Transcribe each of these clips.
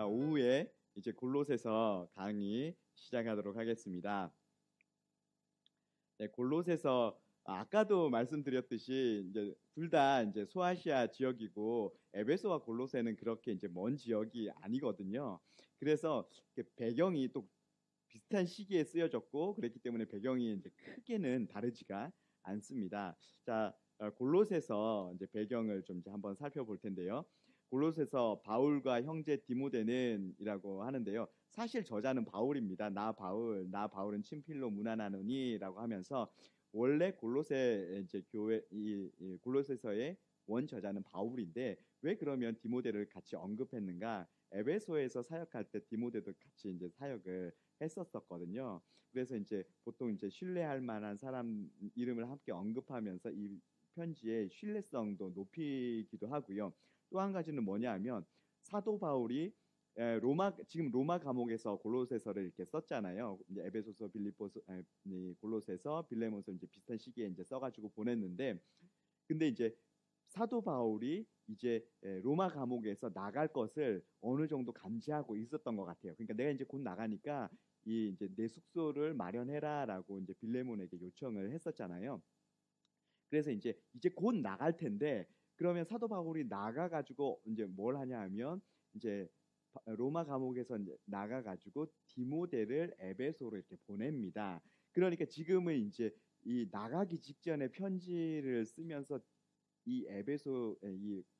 오후에 이제 골로새서 강의 시작하도록 하겠습니다. 네, 골로새서 아까도 말씀드렸듯이 이제 둘 다 이제 소아시아 지역이고 에베소와 골로새는 그렇게 이제 먼 지역이 아니거든요. 그래서 배경이 또 비슷한 시기에 쓰여졌고 그랬기 때문에 배경이 이제 크게는 다르지가 않습니다. 자, 골로새서 이제 배경을 좀 이제 한번 살펴볼 텐데요. 골로새서 바울과 형제 디모데는이라고 하는데요. 사실 저자는 바울입니다. 나 바울은 친필로 문안하노니라고 하면서 원래 골로새 이제 교회 이 골로새서의 원 저자는 바울인데 왜 그러면 디모데를 같이 언급했는가? 에베소에서 사역할 때 디모데도 같이 이제 사역을 했었었거든요. 그래서 이제 보통 이제 신뢰할 만한 사람 이름을 함께 언급하면서 이 편지의 신뢰성도 높이기도 하고요. 또 한 가지는 뭐냐하면 사도 바울이 지금 로마 감옥에서 골로새서를 이렇게 썼잖아요. 이제 에베소서, 빌립보서, 골로새서, 빌레몬서 이제 비슷한 시기에 이제 써가지고 보냈는데, 근데 이제 사도 바울이 이제 로마 감옥에서 나갈 것을 어느 정도 감지하고 있었던 것 같아요. 그러니까 내가 이제 곧 나가니까 이 이제 내 숙소를 마련해라라고 이제 빌레몬에게 요청을 했었잖아요. 그래서 이제 곧 나갈 텐데 그러면 사도 바울이 나가가지고 이제 뭘 하냐 하면 이제 로마 감옥에서 이제 나가가지고 디모데를 에베소로 이렇게 보냅니다. 그러니까 지금은 이제 이 나가기 직전에 편지를 쓰면서 이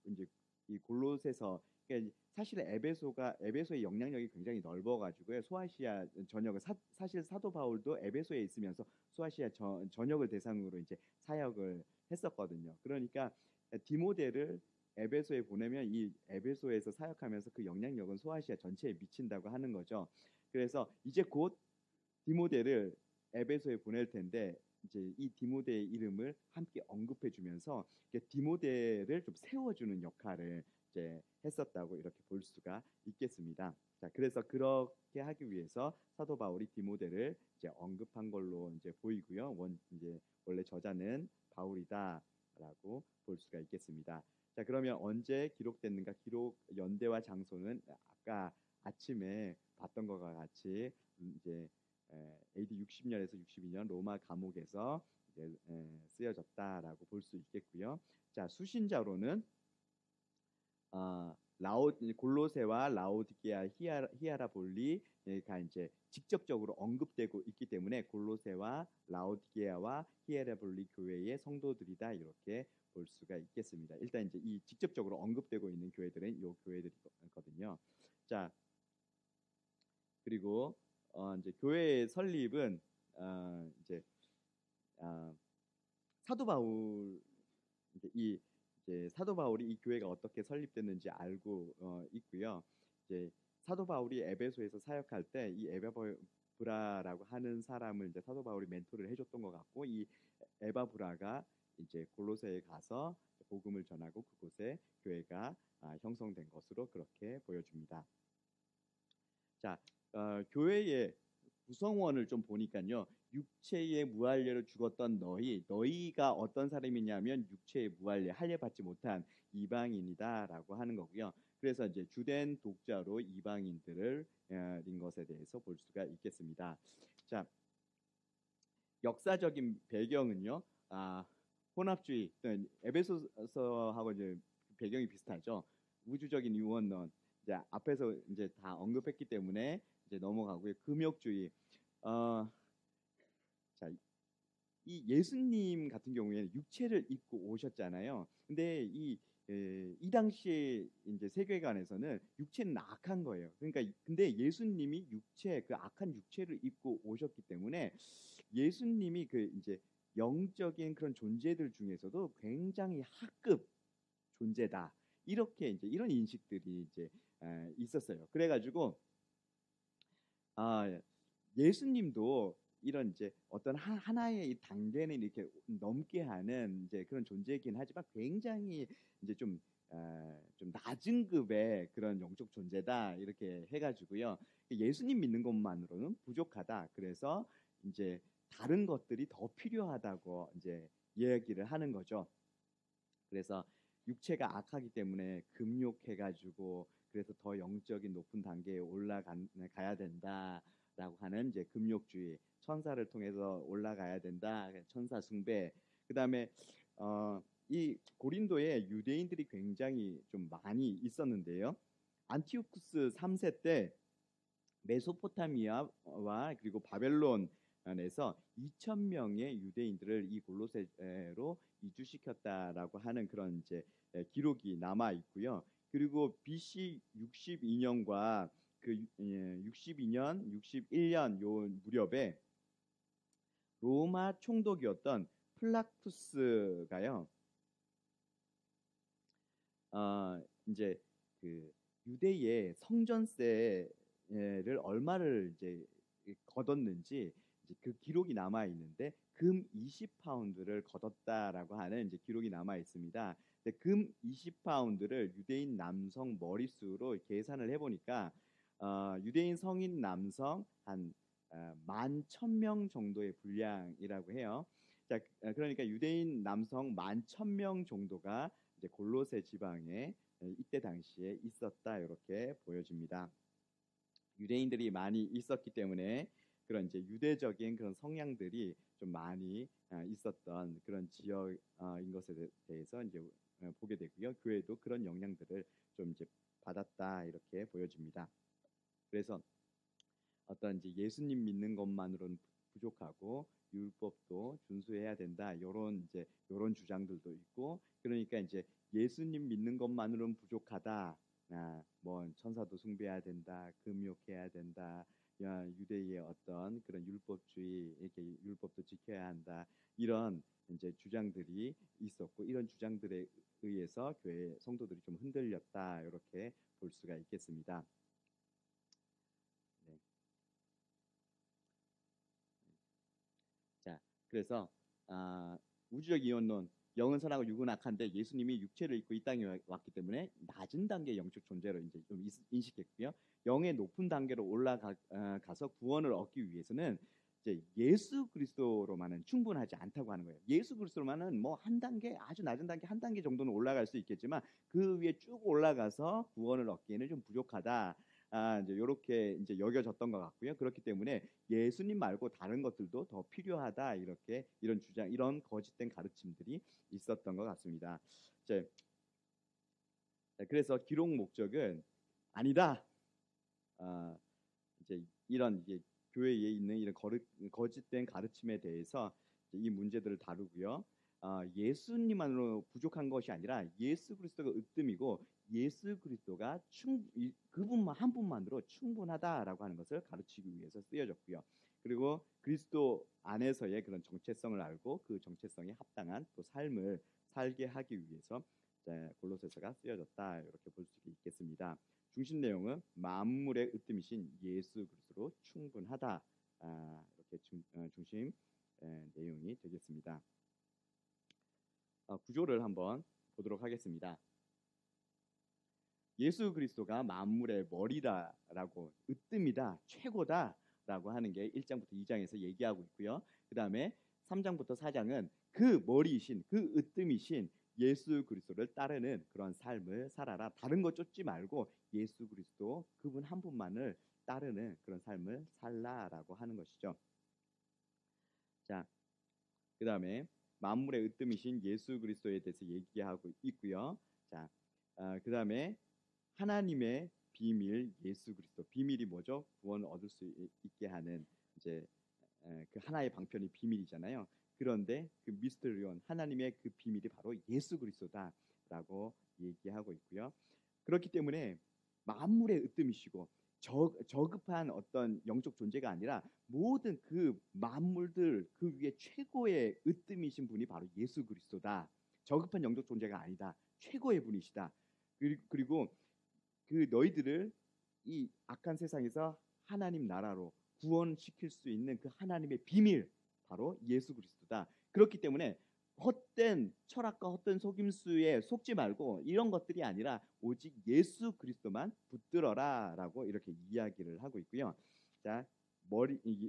이제 이 골로새서 그러니까 사실 에베소의 영향력이 굉장히 넓어가지고요. 소아시아 전역을 사실 사도 바울도 에베소에 있으면서 소아시아 전역을 대상으로 이제 사역을 했었거든요. 그러니까 디모데를 에베소에 보내면 이 에베소에서 사역하면서 그 영향력은 소아시아 전체에 미친다고 하는 거죠. 그래서 이제 곧 디모데를 에베소에 보낼 텐데 이제 이 디모데의 이름을 함께 언급해 주면서 디모데를 좀 세워주는 역할을 이제 했었다고 이렇게 볼 수가 있겠습니다. 자, 그래서 그렇게 하기 위해서 사도 바울이 디모데를 이제 언급한 걸로 이제 보이고요. 이제 원래 저자는 바울이다라고 볼 수가 있겠습니다. 자, 그러면 언제 기록됐는가? 기록 연대와 장소는 아까 아침에 봤던 것과 같이 이제 AD 60년에서 62년 로마 감옥에서 이제 쓰여졌다라고 볼 수 있겠고요. 자, 수신자로는 골로새와 라오디게아, 히아라볼리가 이제 직접적으로 언급되고 있기 때문에 골로새와 라오디게아와 히에라볼리 교회의 성도들이다 이렇게 볼 수가 있겠습니다. 일단 이제 이 직접적으로 언급되고 있는 교회들은 이 교회들이거든요. 자, 그리고 이제 교회의 설립은 이제 사도 바울 이제 사도 바울이 이 교회가 어떻게 설립됐는지 알고 있고요. 이제 사도 바울이 에베소에서 사역할 때 이 에바브라라고 하는 사람을 이제 사도 바울이 멘토를 해줬던 것 같고 이 에바브라가 이제 골로새에 가서 복음을 전하고 그곳에 교회가 형성된 것으로 그렇게 보여줍니다. 자, 교회의 구성원을 좀 보니까요. 육체의 무할례로 죽었던 너희가 어떤 사람이냐면 육체의 무할례, 할례 받지 못한 이방인이다라고 하는 거고요. 그래서 이제 주된 독자로 이방인들을 린 것에 대해서 볼 수가 있겠습니다. 자, 역사적인 배경은요. 혼합주의, 에베소서하고 이제 배경이 비슷하죠. 우주적인 유언론. 이제 앞에서 이제 다 언급했기 때문에 이제 넘어가고요. 금욕주의. 자, 이 예수님 같은 경우에는 육체를 입고 오셨잖아요. 근데 이 당시에 이제 세계관에서는 육체는 악한 거예요. 그러니까 근데 예수님이 그 악한 육체를 입고 오셨기 때문에 예수님이 그 이제 영적인 그런 존재들 중에서도 굉장히 하급 존재다. 이렇게 이제 이런 인식들이 이제 있었어요. 그래가지고 예수님도 이런 이제 어떤 하나의 단계는 이렇게 넘게 하는 이제 그런 존재이긴 하지만 굉장히 이제 좀 낮은 급의 그런 영적 존재다 이렇게 해가지고요. 예수님 믿는 것만으로는 부족하다. 그래서 이제 다른 것들이 더 필요하다고 이제 이야기를 하는 거죠. 그래서 육체가 악하기 때문에 금욕해가지고 그래서 더 영적인 높은 단계에 올라가야 된다라고 하는 이제 금욕주의, 천사를 통해서 올라가야 된다, 천사 숭배. 그다음에 이 고린도에 유대인들이 굉장히 좀 많이 있었는데요. 안티오쿠스 3세 때 메소포타미아와 그리고 바벨론에서 2,000명의 유대인들을 이 골로새로 이주시켰다라고 하는 그런 이제 기록이 남아 있고요. 그리고 BC 62년과 그 62년, 61년 요 무렵에 로마 총독이었던 플라쿠스가요. 이제 그 유대의 성전세를 얼마를 이제 거뒀는지 이제 그 기록이 남아 있는데 금 20파운드를 거뒀다라고 하는 이제 기록이 남아 있습니다. 근데 금 20파운드를 유대인 남성 머릿수로 계산을 해보니까 유대인 성인 남성 한 11,000명 정도의 분량이라고 해요. 자, 그러니까 유대인 남성 11,000명 정도가 이제 골로새 지방에 이때 당시에 있었다 이렇게 보여집니다. 유대인들이 많이 있었기 때문에 그런 이제 유대적인 그런 성향들이 좀 많이 있었던 그런 지역인 것에 대해서 이제 보게 되고요. 교회도 그런 영향들을 좀 이제 받았다 이렇게 보여집니다. 그래서 어떤 이제 예수님 믿는 것만으로는 부족하고 율법도 준수해야 된다. 이런 주장들도 있고, 그러니까 이제 예수님 믿는 것만으로는 부족하다. 뭐 천사도 숭배해야 된다, 금욕해야 된다, 유대의 어떤 그런 율법주의, 이렇게 율법도 지켜야 한다. 이런 이제 주장들이 있었고, 이런 주장들에 의해서 교회 성도들이 좀 흔들렸다. 이렇게 볼 수가 있겠습니다. 네. 자, 그래서 우주적 이원론, 영은 선하고 육은 악한데 예수님이 육체를 입고 이 땅에 왔기 때문에 낮은 단계 영적 존재로 이제 좀 인식했고요. 영의 높은 단계로 올라가서 구원을 얻기 위해서는 이제 예수 그리스도로만은 충분하지 않다고 하는 거예요. 예수 그리스도로만은 뭐 한 단계, 아주 낮은 단계 한 단계 정도는 올라갈 수 있겠지만 그 위에 쭉 올라가서 구원을 얻기에는 좀 부족하다. 이제 이렇게 이제 여겨졌던 것 같고요. 그렇기 때문에 예수님 말고 다른 것들도 더 필요하다, 이렇게 이런 주장, 이런 거짓된 가르침들이 있었던 것 같습니다. 이제 그래서 기록 목적은 아니다. 이제 이런 이제 교회에 있는 이런 거짓된 가르침에 대해서 이 문제들을 다루고요. 예수님만으로 부족한 것이 아니라 예수 그리스도가 으뜸이고 예수 그리스도가 그분만 한 분만으로 충분하다라고 하는 것을 가르치기 위해서 쓰여졌고요. 그리고 그리스도 안에서의 그런 정체성을 알고 그 정체성에 합당한 또 삶을 살게 하기 위해서 골로새서가 쓰여졌다, 이렇게 볼 수 있겠습니다. 중심 내용은 만물의 으뜸이신 예수 그리스도로 충분하다, 이렇게 중심 내용이 되겠습니다. 구조를 한번 보도록 하겠습니다. 예수 그리스도가 만물의 머리다라고, 으뜸이다, 최고다라고 하는 게 1장부터 2장에서 얘기하고 있고요. 그 다음에 3장부터 4장은 그 머리이신, 그 으뜸이신 예수 그리스도를 따르는 그런 삶을 살아라. 다른 거 쫓지 말고 예수 그리스도, 그분 한 분만을 따르는 그런 삶을 살라라고 하는 것이죠. 자, 그 다음에 만물의 으뜸이신 예수 그리스도에 대해서 얘기하고 있고요. 자, 그 다음에 하나님의 비밀 예수 그리스도. 비밀이 뭐죠? 구원을 얻을 수 있게 하는 이제 그 하나의 방편이 비밀이잖아요. 그런데 그 미스터리온, 하나님의 그 비밀이 바로 예수 그리스도다라고 얘기하고 있고요. 그렇기 때문에 만물의 으뜸이시고 저급한 어떤 영적 존재가 아니라 모든 그 만물들 그 위에 최고의 으뜸이신 분이 바로 예수 그리스도다. 저급한 영적 존재가 아니다. 최고의 분이시다. 그리고 그 너희들을 이 악한 세상에서 하나님 나라로 구원시킬 수 있는 그 하나님의 비밀, 바로 예수 그리스도다. 그렇기 때문에 헛된 철학과 헛된 속임수에 속지 말고 이런 것들이 아니라 오직 예수 그리스도만 붙들어라라고 이렇게 이야기를 하고 있고요. 자,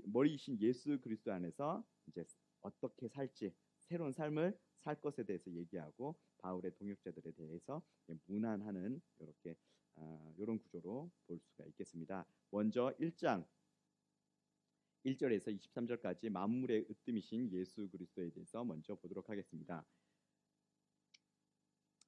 머리이신 예수 그리스도 안에서 이제 어떻게 살지, 새로운 삶을 살 것에 대해서 얘기하고 바울의 동역자들에 대해서 무난하는 이렇게 이런 구조로 볼 수가 있겠습니다. 먼저 1장 1절에서 23절까지 만물의 으뜸이신 예수 그리스도에 대해서 먼저 보도록 하겠습니다.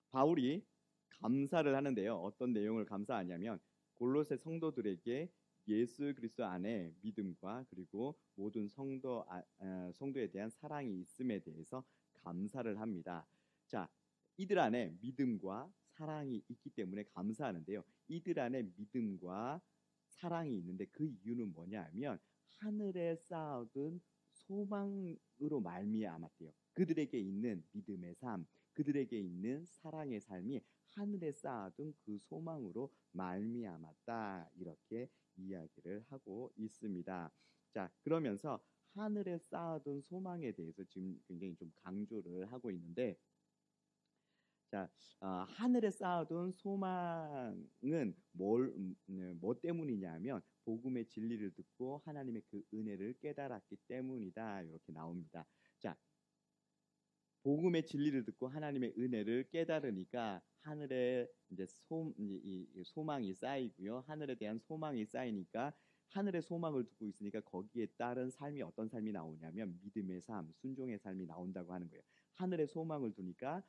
바울이 감사를 하는데요. 어떤 내용을 감사하냐면 골로새 성도들에게 예수 그리스도 안에 믿음과 그리고 모든 성도에 대한 사랑이 있음에 대해서 감사를 합니다. 자, 이들 안에 믿음과 사랑이 있기 때문에 감사하는데요. 이들 안에 믿음과 사랑이 있는데 그 이유는 뭐냐 하면 하늘에 쌓아둔 소망으로 말미암았대요. 그들에게 있는 믿음의 삶, 그들에게 있는 사랑의 삶이 하늘에 쌓아둔 그 소망으로 말미암았다. 이렇게 이야기를 하고 있습니다. 자, 그러면서 하늘에 쌓아둔 소망에 대해서 지금 굉장히 좀 강조를 하고 있는데, 자, 하늘에 쌓아둔 소망은 뭐 때문이냐면 복음의 진리를 듣고 하나님의 그 은혜를 깨달았기 때문이다. 이렇게 나옵니다. 자, 복음의 진리를 듣고 하나님의 은혜를 깨달으니까 하늘에 이제 이 소망이 쌓이고요. 하늘에 대한 소망이 쌓이니까 하늘의 소망을 두고 있으니까 거기에 따른 삶이 어떤 삶이 나오냐면 믿음의 삶, 순종의 삶이 나온다고 하는 거예요. 하늘의 소망을 두니까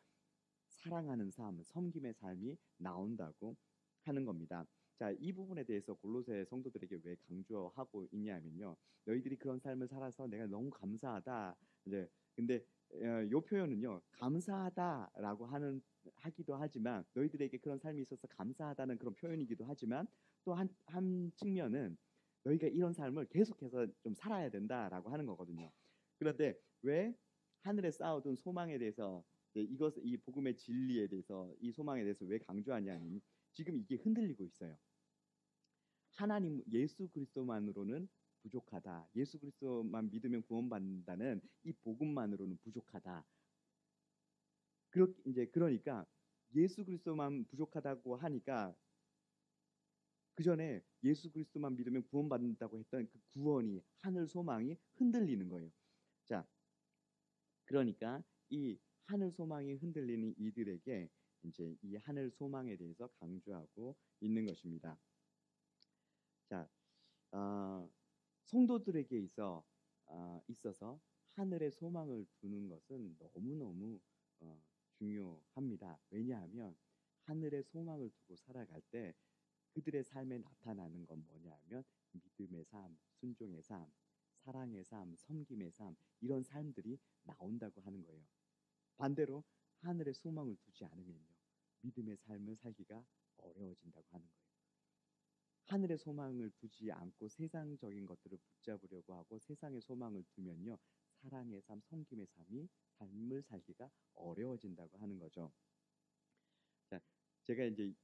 사랑하는 삶, 섬김의 삶이 나온다고 하는 겁니다. 자, 이 부분에 대해서 골로새 성도들에게 왜 강조하고 있냐면요. 너희들이 그런 삶을 살아서 내가 너무 감사하다. 이제 근데 이 표현은요. 감사하다라고 하기도 하지만 너희들에게 그런 삶이 있어서 감사하다는 그런 표현이기도 하지만 또 한 측면은 너희가 이런 삶을 계속해서 좀 살아야 된다라고 하는 거거든요. 그런데 왜 하늘에 쌓아둔 소망에 대해서 이 복음의 진리에 대해서 이 소망에 대해서 왜 강조하냐면 지금 이게 흔들리고 있어요. 하나님 예수 그리스도만으로는 부족하다. 예수 그리스도만 믿으면 구원받는다는 이 복음만으로는 부족하다. 그러니까 예수 그리스도만 부족하다고 하니까 그 전에 예수 그리스도만 믿으면 구원받는다고 했던 그 구원이 하늘 소망이 흔들리는 거예요. 자, 그러니까 이 하늘 소망이 흔들리는 이들에게 이제 이 하늘 소망에 대해서 강조하고 있는 것입니다. 자, 성도들에게 있어서 하늘의 소망을 두는 것은 너무너무 중요합니다. 왜냐하면 하늘의 소망을 두고 살아갈 때 그들의 삶에 나타나는 건 뭐냐면 믿음의 삶, 순종의 삶, 사랑의 삶, 섬김의 삶 이런 삶들이 나온다고 하는 거예요. 반대로 하늘의 소망을 두지 않으면요. 믿음의 삶을 살기가 어려워진다고 하는 거예요. 하늘의 소망을 두지 않고 세상적인 것들을 붙잡으려고 하고 세상의 소망을 두면요. 사랑의 삶, 섬김의 삶을 살기가 어려워진다고 하는 거죠. 자, 제가 이제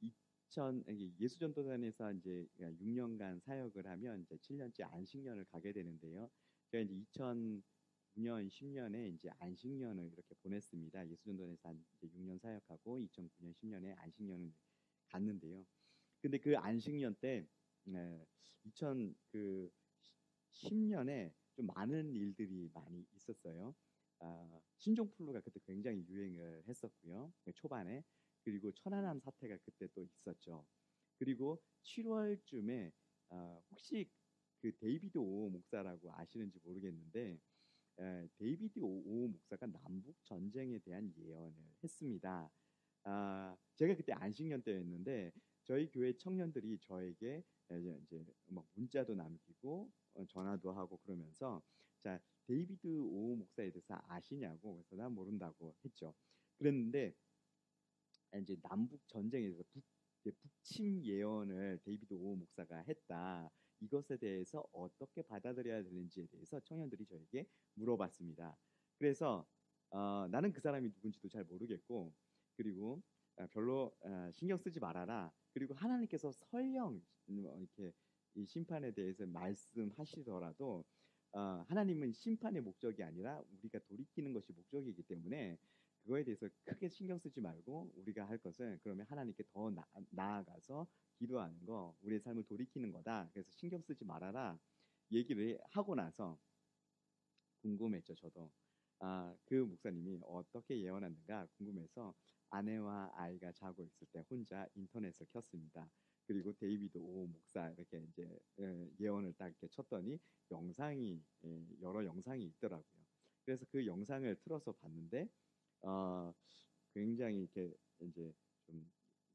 예수전도단에서 이제 6년간 사역을 하면 이제 7년째 안식년을 가게 되는데요. 제가 이제 2009년, 10년에 이제 안식년을 이렇게 보냈습니다. 예수전도단에서 이제 6년 사역하고 2009년, 10년에 안식년을 갔는데요. 근데 그 안식년 때 2010년에 좀 많은 일들이 많이 있었어요. 신종플루가 그때 굉장히 유행을 했었고요. 초반에. 그리고 천안함 사태가 그때 또 있었죠. 그리고 7월쯤에 혹시 그 데이비드 오 목사라고 아시는지 모르겠는데 데이비드 오 목사가 남북 전쟁에 대한 예언을 했습니다. 제가 그때 안식년 때였는데 저희 교회 청년들이 저에게 이제 막 문자도 남기고 전화도 하고 그러면서 자 데이비드 오 목사에 대해서 아시냐고 그래서 난 모른다고 했죠. 그랬는데 이제 남북 전쟁에 대해서 북침 예언을 데이비드 오 목사가 했다. 이것에 대해서 어떻게 받아들여야 되는지에 대해서 청년들이 저에게 물어봤습니다. 그래서 나는 그 사람이 누군지도 잘 모르겠고 그리고 별로 신경 쓰지 말아라. 그리고 하나님께서 설령 이렇게 이 심판에 대해서 말씀하시더라도 하나님은 심판의 목적이 아니라 우리가 돌이키는 것이 목적이기 때문에 그거에 대해서 크게 신경 쓰지 말고 우리가 할 것은 그러면 하나님께 더 나아가서 기도하는 거, 우리의 삶을 돌이키는 거다. 그래서 신경 쓰지 말아라 얘기를 하고 나서 궁금했죠. 저도 그 목사님이 어떻게 예언하는가 궁금해서 아내와 아이가 자고 있을 때 혼자 인터넷을 켰습니다. 그리고 데이비드 오 목사 이렇게 이제 예언을 딱 이렇게 쳤더니 영상이 여러 영상이 있더라고요. 그래서 그 영상을 틀어서 봤는데 어, 굉장히 이렇게 이제 좀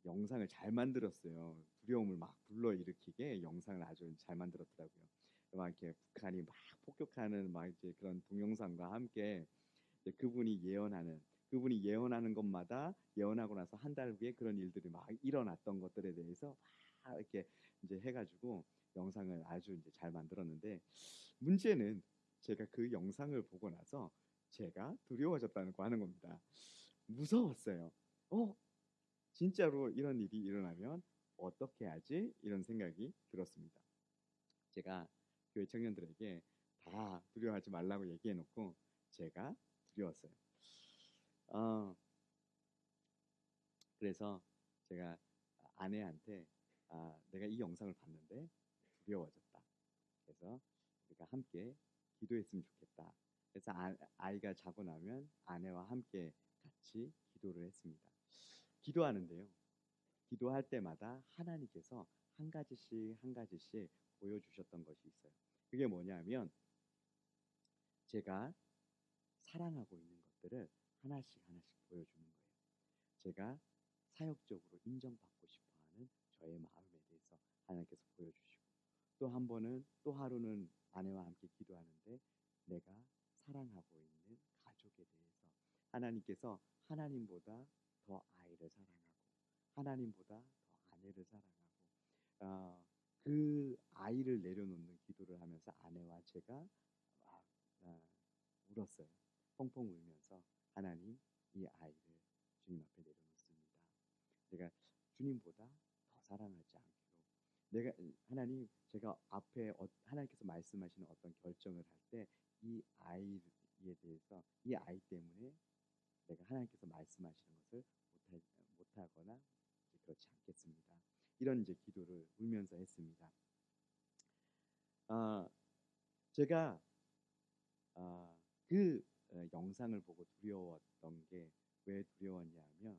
영상을 잘 만들었어요. 두려움을 막 불러일으키게 영상을 아주 잘 만들었더라고요. 막 이렇게 북한이 막 폭격하는 막 이제 그런 동영상과 함께 이제 그분이 예언하는 것마다 예언하고 나서 한 달 후에 그런 일들이 막 일어났던 것들에 대해서 막 이렇게 이제 해가지고 영상을 아주 이제 잘 만들었는데 문제는 제가 그 영상을 보고 나서 제가 두려워졌다는 거 하는 겁니다. 무서웠어요. 진짜로 이런 일이 일어나면 어떻게 하지? 이런 생각이 들었습니다. 제가 교회 청년들에게 다 두려워하지 말라고 얘기해 놓고 제가 두려웠어요. 어, 그래서 제가 아내한테 내가 이 영상을 봤는데 두려워졌다. 그래서 우리가 함께 기도했으면 좋겠다. 그래서 아이가 자고 나면 아내와 함께 같이 기도를 했습니다. 기도하는데요. 기도할 때마다 하나님께서 한 가지씩 한 가지씩 보여주셨던 것이 있어요. 그게 뭐냐면 제가 사랑하고 있는 것들을 하나씩 하나씩 보여주는 거예요. 제가 사역적으로 인정받고 싶어하는 저의 마음에 대해서 하나님께서 보여주시고 또 한 번은 또 하루는 아내와 함께 기도하는데 내가 사랑하고 있는 가족에 대해서 하나님께서 하나님보다 더 아이를 사랑하고 하나님보다 더 아내를 사랑하고 그 아이를 내려놓는 기도를 하면서 아내와 제가 막 울었어요. 펑펑 울면서 하나님 이 아이를 주님 앞에 내려놓습니다. 내가 주님보다 더 사랑하지 않기로 내가 하나님 제가 앞에 하나님께서 말씀하시는 어떤 결정을 할 때 이 아이에 대해서 이 아이 때문에 내가 하나님께서 말씀하시는 것을 못하거나 그렇지 않겠습니다. 이런 이제 기도를 울면서 했습니다. 제가 그 영상을 보고 두려웠던 게 왜 두려웠냐 하면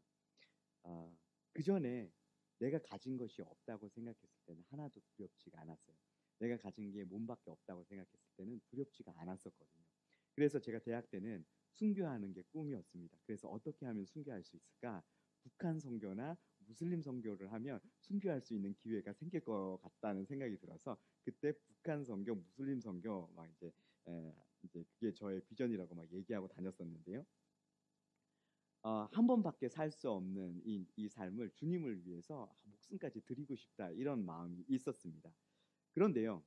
그 전에 내가 가진 것이 없다고 생각했을 때는 하나도 두렵지가 않았어요. 내가 가진 게 몸밖에 없다고 생각했을 때는 두렵지가 않았었거든요. 그래서 제가 대학 때는 순교하는 게 꿈이었습니다. 그래서 어떻게 하면 순교할 수 있을까? 북한 선교나 무슬림 선교를 하면 순교할 수 있는 기회가 생길 것 같다는 생각이 들어서 그때 북한 선교, 무슬림 선교 막 이제 그게 저의 비전이라고 막 얘기하고 다녔었는데요. 한 번밖에 살 수 없는 이 삶을 주님을 위해서 목숨까지 드리고 싶다 이런 마음이 있었습니다. 그런데요,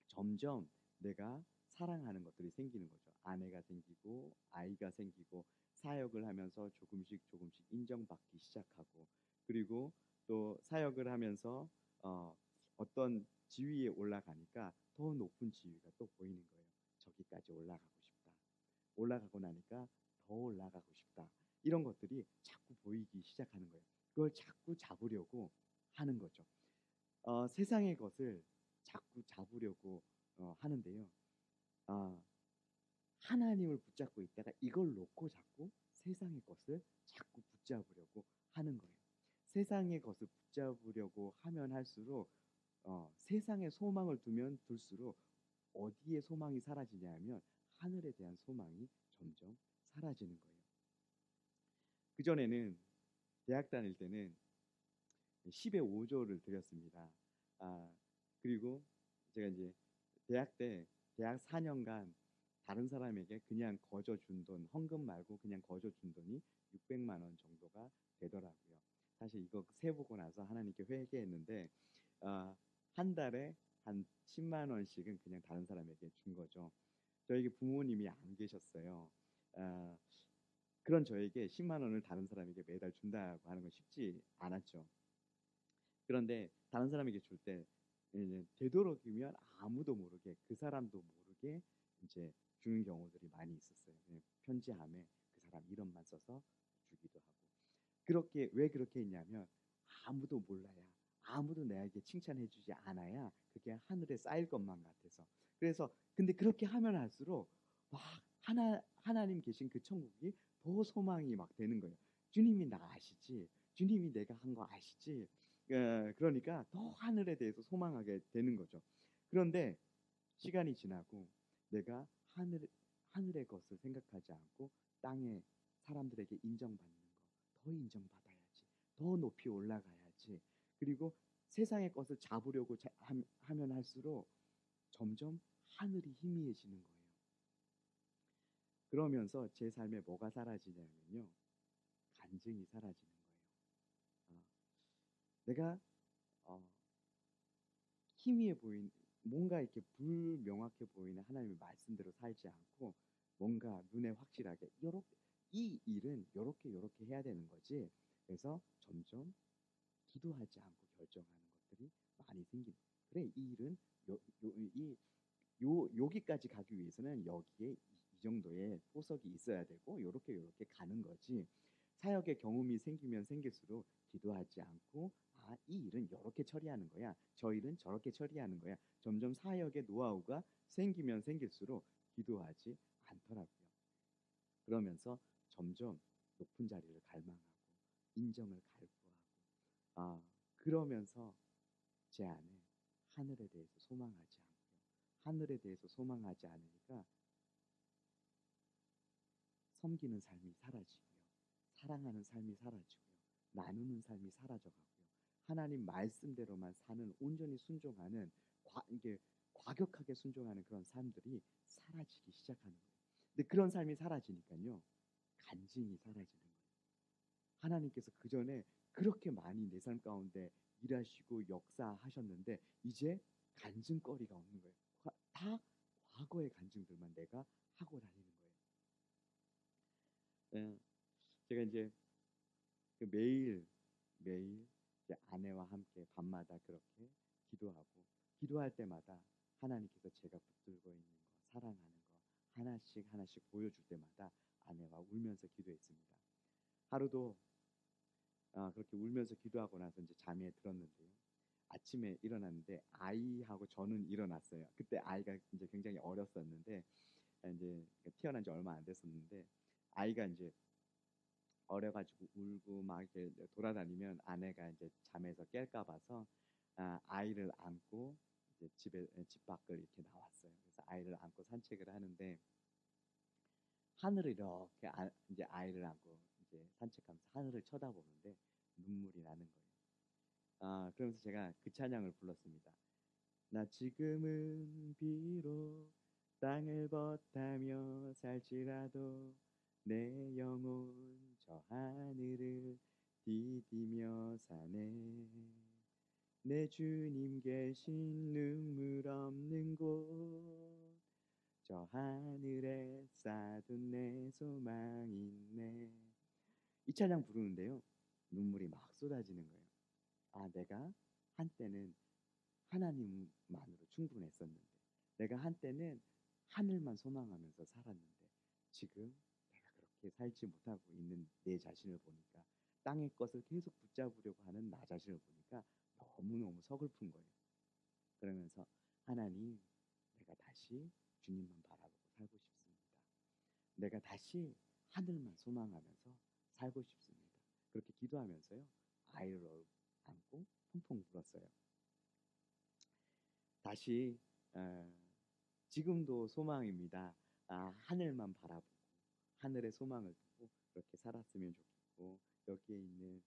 점점 내가 사랑하는 것들이 생기는 거죠. 아내가 생기고 아이가 생기고 사역을 하면서 조금씩 조금씩 인정받기 시작하고 그리고 또 사역을 하면서 어떤 지위에 올라가니까 더 높은 지위가 또 보이는 거예요. 저기까지 올라가고 싶다. 올라가고 나니까 더 올라가고 싶다. 이런 것들이 자꾸 보이기 시작하는 거예요. 그걸 자꾸 잡으려고 하는 거죠. 세상의 것을 자꾸 잡으려고 하는데요. 하나님을 붙잡고 있다가 이걸 놓고 자꾸 세상의 것을 자꾸 붙잡으려고 하는 거예요. 세상의 것을 붙잡으려고 하면 할수록 세상에 소망을 두면 둘수록 어디에 소망이 사라지냐 하면 하늘에 대한 소망이 점점 사라지는 거예요. 그전에는 대학 다닐 때는 10의 5조를 드렸습니다. 그리고 제가 이제 대학 4년간 다른 사람에게 그냥 거저 준 돈, 헌금 말고 그냥 거저 준 돈이 600만 원 정도가 되더라고요. 사실 이거 세보고 나서 하나님께 회개했는데 한 달에 한 10만 원씩은 그냥 다른 사람에게 준 거죠. 저에게 부모님이 안 계셨어요. 그런 저에게 10만 원을 다른 사람에게 매달 준다고 하는 건 쉽지 않았죠. 그런데 다른 사람에게 줄 때 되도록이면 아무도 모르게 그 사람도 모르게 이제 주는 경우들이 많이 있었어요. 그냥 편지함에 그 사람 이름만 써서 주기도 하고 그렇게 왜 그렇게 했냐면 아무도 몰라야 아무도 나에게 칭찬해주지 않아야 그게 하늘에 쌓일 것만 같아서 그래서 근데 그렇게 하면 할수록 막 하나님 계신 그 천국이 더 소망이 막 되는 거예요. 주님이 나 아시지? 주님이 내가 한 거 아시지? 그러니까 더 하늘에 대해서 소망하게 되는 거죠. 그런데 시간이 지나고 내가 하늘의 것을 생각하지 않고 땅에 사람들에게 인정받는 거, 더 인정받아야지, 더 높이 올라가야지. 그리고 세상의 것을 잡으려고 하면 할수록 점점 하늘이 희미해지는 거예요. 그러면서 제 삶에 뭐가 사라지냐면요, 간증이 사라지는 거예요. 내가 희미해 보이는, 뭔가 이렇게 불명확해 보이는 하나님의 말씀대로 살지 않고 뭔가 눈에 확실하게 이 일은 요렇게 해야 되는 거지. 그래서 점점 기도하지 않고 결정하는 것들이 많이 생깁니다. 그래, 이 일은 여기까지 가기 위해서는 여기에 이 정도의 포석이 있어야 되고 요렇게 가는 거지. 사역의 경험이 생기면 생길수록 기도하지 않고 이 일은 이렇게 처리하는 거야. 저 일은 저렇게 처리하는 거야. 점점 사역의 노하우가 생기면 생길수록 기도하지 않더라고요. 그러면서 점점 높은 자리를 갈망하고 인정을 갈구하고 그러면서 제 안에 하늘에 대해서 소망하지 않고요. 하늘에 대해서 소망하지 않으니까 섬기는 삶이 사라지고요. 사랑하는 삶이 사라지고요. 나누는 삶이 사라져가고요. 하나님 말씀대로만 사는, 온전히 순종하는, 이게 과격하게 순종하는 그런 삶들이 사라지기 시작하는 거예요. 근데 그런 삶이 사라지니까요, 간증이 사라지는 거예요. 하나님께서 그 전에 그렇게 많이 내 삶 가운데 일하시고 역사하셨는데 이제 간증거리가 없는 거예요. 다 과거의 간증들만 내가 하고 다니는 거예요. 제가 이제 매일 이제 아내와 함께 밤마다 그렇게 기도할 때마다 하나님께서 제가 붙들고 있는 거, 사랑하는 거 하나씩 보여줄 때마다 아내와 울면서 기도했습니다. 하루도 그렇게 울면서 기도하고 나서 이제 잠에 들었는데요. 아침에 일어났는데 아이하고 저는 일어났어요. 그때 아이가 이제 굉장히 어렸었는데 이제 태어난 지 얼마 안 됐었는데 아이가 이제 어려가지고 울고 막 이렇게 돌아다니면 아내가 이제 잠에서 깰까 봐서 아이를 안고 이제 집 밖을 이렇게 나왔어요. 그래서 아이를 안고 산책을 하는데 하늘을 이렇게 이제 아이를 안고 이제 산책하면서 하늘을 쳐다보는데 눈물이 나는 거예요. 그러면서 제가 그 찬양을 불렀습니다. 나 지금은 비록 땅을 벗하며 살지라도 내 영혼 저 하늘을 디디며 사네. 내 주님 계신 눈물 없는 곳 저 하늘에 쌓은 내 소망 있네. 이 찬양 부르는데요, 눈물이 막 쏟아지는 거예요. 내가 한때는 하나님만으로 충분했었는데, 내가 한때는 하늘만 소망하면서 살았는데 지금 내가 그렇게 살지 못하고 있는 내 자신을 보니까, 땅의 것을 계속 붙잡으려고 하는 나 자신을 보니까 너무너무 서글픈 거예요. 그러면서 하나님, 내가 다시 주님만 바라보고 살고 싶습니다. 내가 다시 하늘만 소망하면서 살고 싶습니다. 그렇게 기도하면서요, 아이를 안고 펑펑 울었어요. 다시 지금도 소망입니다. 하늘만 바라보고 하늘의 소망을 두고 그렇게 살았으면 좋겠고, 여기에 있는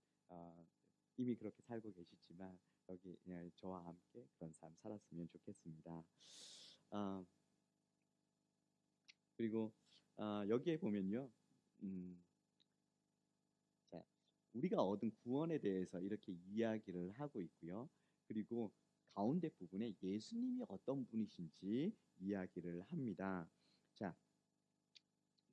이미 그렇게 살고 계시지만 여기 저와 함께 그런 삶 살았으면 좋겠습니다. 그리고 여기에 보면요, 자, 우리가 얻은 구원에 대해서 이렇게 이야기를 하고 있고요. 그리고 가운데 부분에 예수님이 어떤 분이신지 이야기를 합니다. 자,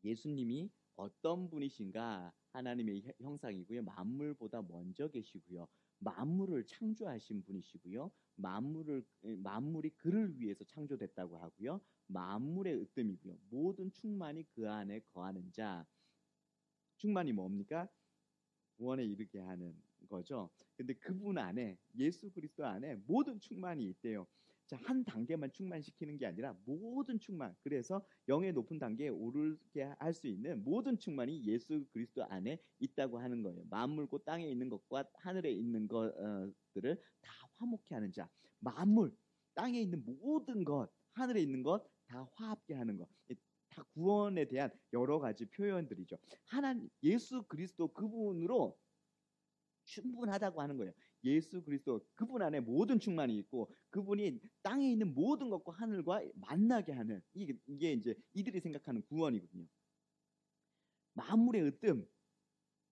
예수님이 어떤 분이신가? 하나님의 형상이고요. 만물보다 먼저 계시고요. 만물을 창조하신 분이시고요. 만물이 그를 위해서 창조됐다고 하고요. 만물의 으뜸이고요. 모든 충만이 그 안에 거하는 자. 충만이 뭡니까? 구원에 이르게 하는 거죠. 근데 그분 안에, 예수 그리스도 안에 모든 충만이 있대요. 자, 한 단계만 충만시키는 게 아니라 모든 충만. 그래서 영의 높은 단계에 오르게 할 수 있는 모든 충만이 예수 그리스도 안에 있다고 하는 거예요. 만물고 땅에 있는 것과 하늘에 있는 것들을 다 화목케 하는 자. 만물, 땅에 있는 모든 것, 하늘에 있는 것 다 화합게 하는 것. 다 구원에 대한 여러 가지 표현들이죠. 하나님, 예수 그리스도 그분으로 충분하다고 하는 거예요. 예수 그리스도 그분 안에 모든 충만이 있고 그분이 땅에 있는 모든 것과 하늘과 만나게 하는 이게 이제 이들이 생각하는 구원이거든요. 만물의 으뜸,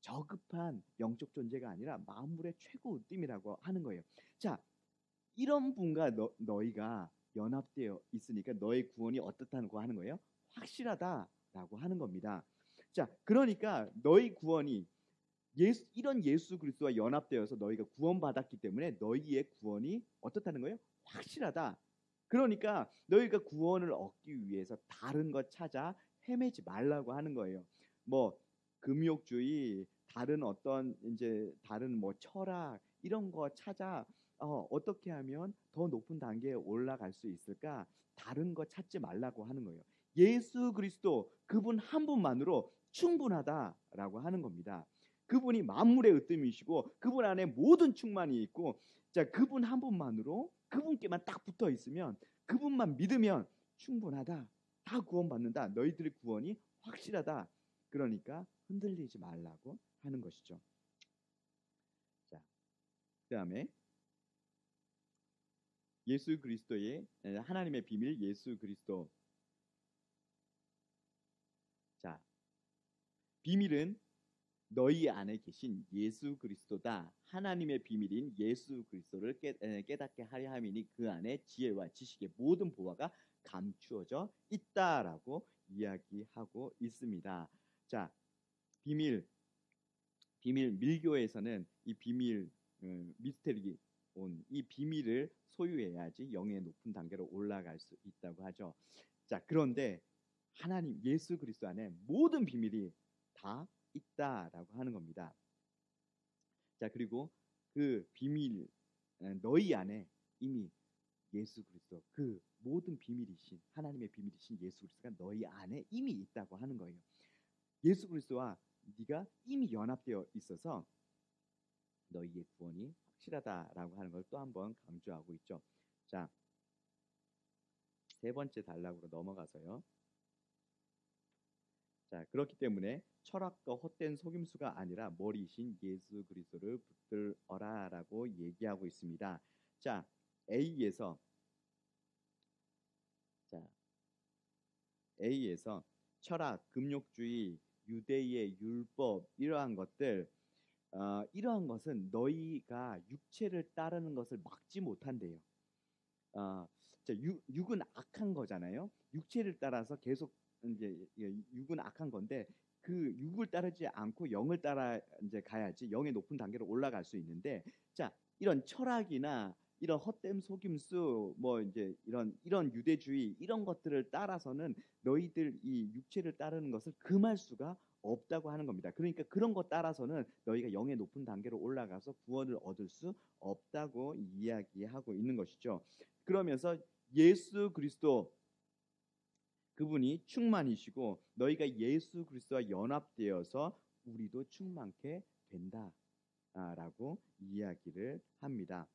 저급한 영적 존재가 아니라 만물의 최고 으뜸이라고 하는 거예요. 자, 이런 분과 너희가 연합되어 있으니까 너의 구원이 어떻다고 하는 거예요? 확실하다라고 하는 겁니다. 자, 그러니까 너희 구원이 이런 예수 그리스도와 연합되어서 너희가 구원받았기 때문에 너희의 구원이 어떻다는 거예요? 확실하다. 그러니까 너희가 구원을 얻기 위해서 다른 것 찾아 헤매지 말라고 하는 거예요. 뭐 금욕주의, 다른 어떤 이제 다른 뭐 철학 이런 거 찾아 어떻게 하면 더 높은 단계에 올라갈 수 있을까? 다른 거 찾지 말라고 하는 거예요. 예수 그리스도 그분 한 분만으로 충분하다라고 하는 겁니다. 그분이 만물의 으뜸이시고 그분 안에 모든 충만이 있고, 자, 그분 한 분만으로 그분께만 딱 붙어 있으면 그분만 믿으면 충분하다. 다 구원받는다. 너희들의 구원이 확실하다. 그러니까 흔들리지 말라고 하는 것이죠. 자, 그다음에 예수 그리스도의 하나님의 비밀 예수 그리스도. 자, 비밀은 너희 안에 계신 예수 그리스도다. 하나님의 비밀인 예수 그리스도를 깨닫게 하려 함이니 그 안에 지혜와 지식의 모든 보화가 감추어져 있다라고 이야기하고 있습니다. 자, 비밀 밀교에서는 이 비밀 미스테리 온 이 비밀을 소유해야지 영의 높은 단계로 올라갈 수 있다고 하죠. 자, 그런데 하나님 예수 그리스도 안에 모든 비밀이 다 있다라고 하는 겁니다. 자, 그리고 그 비밀 너희 안에 이미 예수 그리스도 그 모든 비밀이신 하나님의 비밀이신 예수 그리스도가 너희 안에 이미 있다고 하는 거예요. 예수 그리스도와 네가 이미 연합되어 있어서 너희의 구원이 확실하다라고 하는 걸 또 한 번 강조하고 있죠. 자, 세 번째 단락으로 넘어가서요. 자, 그렇기 때문에 철학과 헛된 속임수가 아니라 머리이신 예수 그리스도를 붙들어라라고 얘기하고 있습니다. 자, A에서 철학, 금욕주의, 유대의 율법 이러한 것들 이러한 것은 너희가 육체를 따르는 것을 막지 못한대요. 자, 육은 악한 거잖아요. 육체를 따라서 계속 이제 육은 악한 건데 그 육을 따르지 않고 영을 따라 이제 가야지 영의 높은 단계로 올라갈 수 있는데, 자, 이런 철학이나 이런 헛된 속임수 뭐 이제 이런 유대주의 이런 것들을 따라서는 너희들 이 육체를 따르는 것을 금할 수가 없다고 하는 겁니다. 그러니까 그런 것 따라서는 너희가 영의 높은 단계로 올라가서 구원을 얻을 수 없다고 이야기하고 있는 것이죠. 그러면서 예수 그리스도 그분이 충만이시고 너희가 예수 그리스도와 연합되어서 우리도 충만케 된다라고 이야기를 합니다.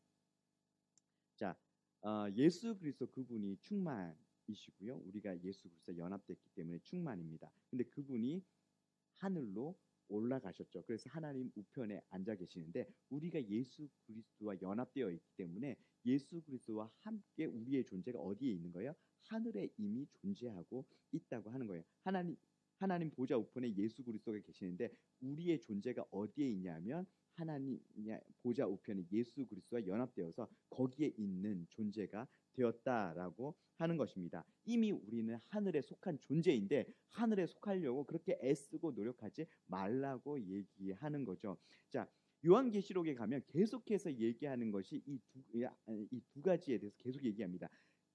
자, 예수 그리스도 그분이 충만이시고요. 우리가 예수 그리스도와 연합됐기 때문에 충만입니다. 근데 그분이 하늘로 올라가셨죠. 그래서 하나님 우편에 앉아 계시는데 우리가 예수 그리스도와 연합되어 있기 때문에 예수 그리스도와 함께 우리의 존재가 어디에 있는 거예요? 하늘에 이미 존재하고 있다고 하는 거예요. 하나님 보좌 우편에 예수 그리스도가 계시는데 우리의 존재가 어디에 있냐면 하나님 보좌 우편에 예수 그리스도와 연합되어서 거기에 있는 존재가 되었다라고 하는 것입니다. 이미 우리는 하늘에 속한 존재인데 하늘에 속하려고 그렇게 애쓰고 노력하지 말라고 얘기하는 거죠. 자, 요한계시록에 가면 계속해서 얘기하는 것이 이 두 가지에 대해서 계속 얘기합니다.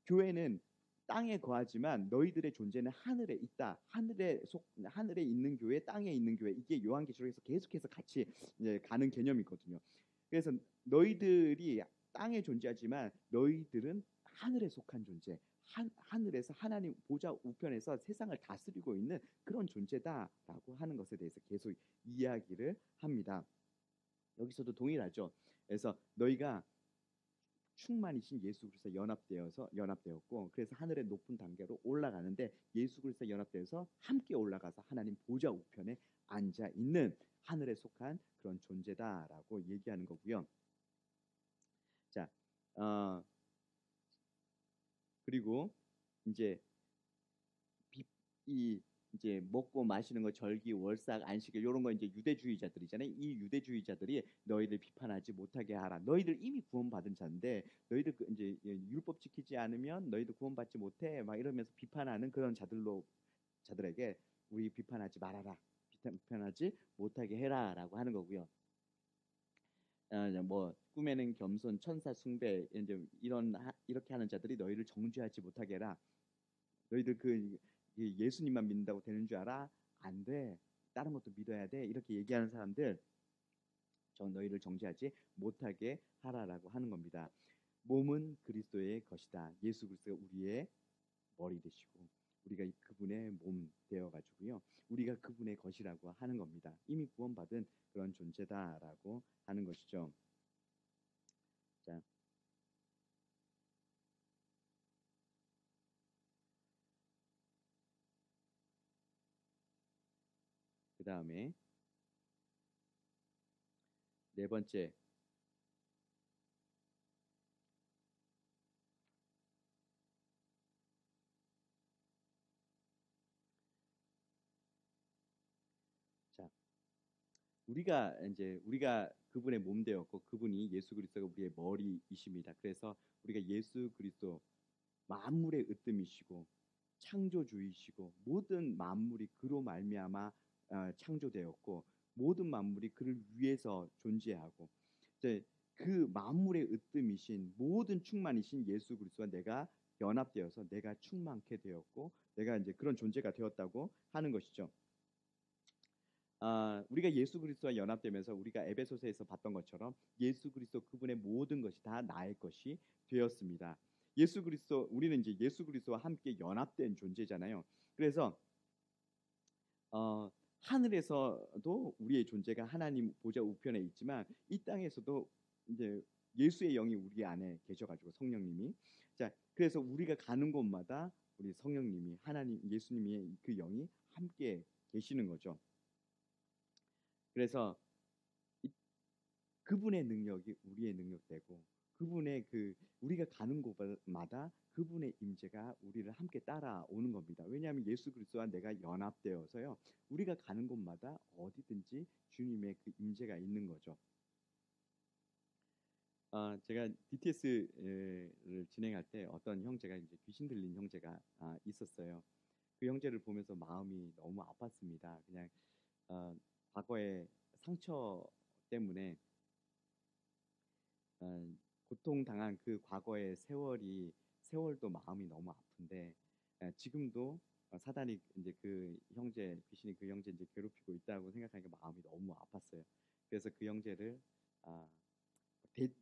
교회는 땅에 거하지만 너희들의 존재는 하늘에 있다. 하늘에 있는 교회, 땅에 있는 교회. 이게 요한계시록에서 계속해서 같이 이제 가는 개념이거든요. 그래서 너희들이 땅에 존재하지만 너희들은 하늘에 속한 존재, 하늘에서 하나님 보좌 우편에서 세상을 다스리고 있는 그런 존재다라고 하는 것에 대해서 계속 이야기를 합니다. 여기서도 동일하죠. 그래서 너희가 충만이신 예수 그리스도 연합되었고, 그래서 하늘의 높은 단계로 올라가는데 예수 그리스도 연합되어서 함께 올라가서 하나님 보좌 우편에 앉아 있는 하늘에 속한 그런 존재다라고 얘기하는 거고요. 자, 그리고 이제 이제 먹고 마시는 거 절기, 월삭, 안식일 이런 거 이제 유대주의자들이잖아요. 이 유대주의자들이 너희들 비판하지 못하게 하라. 너희들 이미 구원받은 자인데 너희들 이제 율법 지키지 않으면 너희들 구원받지 못해. 막 이러면서 비판하는 그런 자들에게 우리 비판하지 말아라. 비판하지 못하게 해라라고 하는 거고요. 뭐 꿈에는 겸손, 천사 숭배 이제 이렇게 하는 자들이 너희를 정죄하지 못하게 해라. 너희들 예수님만 믿는다고 되는 줄 알아? 안 돼. 다른 것도 믿어야 돼. 이렇게 얘기하는 사람들 너희를 정죄하지 못하게 하라라고 하는 겁니다. 몸은 그리스도의 것이다. 예수 그리스도가 우리의 머리 되시고 우리가 그분의 몸 되어 가지고요. 우리가 그분의 것이라고 하는 겁니다. 이미 구원받은 그런 존재다라고 하는 것이죠. 자, 그 다음에 네 번째, 자, 우리가 그분의 몸 되었고 그분이 예수 그리스도가 우리의 머리이십니다. 그래서 우리가 예수 그리스도 만물의 으뜸이시고 창조주이시고 모든 만물이 그로 말미암아 창조되었고 모든 만물이 그를 위해서 존재하고 이제 그 만물의 으뜸이신 모든 충만이신 예수 그리스도와 내가 연합되어서 내가 충만케 되었고 내가 이제 그런 존재가 되었다고 하는 것이죠. 우리가 예수 그리스도와 연합되면서 우리가 에베소서에서 봤던 것처럼 예수 그리스도 그분의 모든 것이 다 나의 것이 되었습니다. 우리는 이제 예수 그리스도와 함께 연합된 존재잖아요. 그래서 하늘에서도 우리의 존재가 하나님 보좌 우편에 있지만 이 땅에서도 이제 예수의 영이 우리 안에 계셔가지고 성령님이 그래서 우리가 가는 곳마다 우리 성령님이 하나님 예수님의 그 영이 함께 계시는 거죠. 그래서 그분의 능력이 우리의 능력되고 그분의 우리가 가는 곳마다 그분의 임재가 우리를 함께 따라오는 겁니다. 왜냐하면 예수 그리스도와 내가 연합되어서요. 우리가 가는 곳마다 어디든지 주님의 그 임재가 있는 거죠. 제가 DTS를 진행할 때 어떤 형제가 이제 귀신 들린 형제가 있었어요. 그 형제를 보면서 마음이 너무 아팠습니다. 그냥 과거의 상처 때문에 고통당한 그 과거의 세월도 마음이 너무 아픈데 지금도 사단이 이제 귀신이 그 형제 이제 괴롭히고 있다고 생각하니까 마음이 너무 아팠어요. 그래서 그 형제를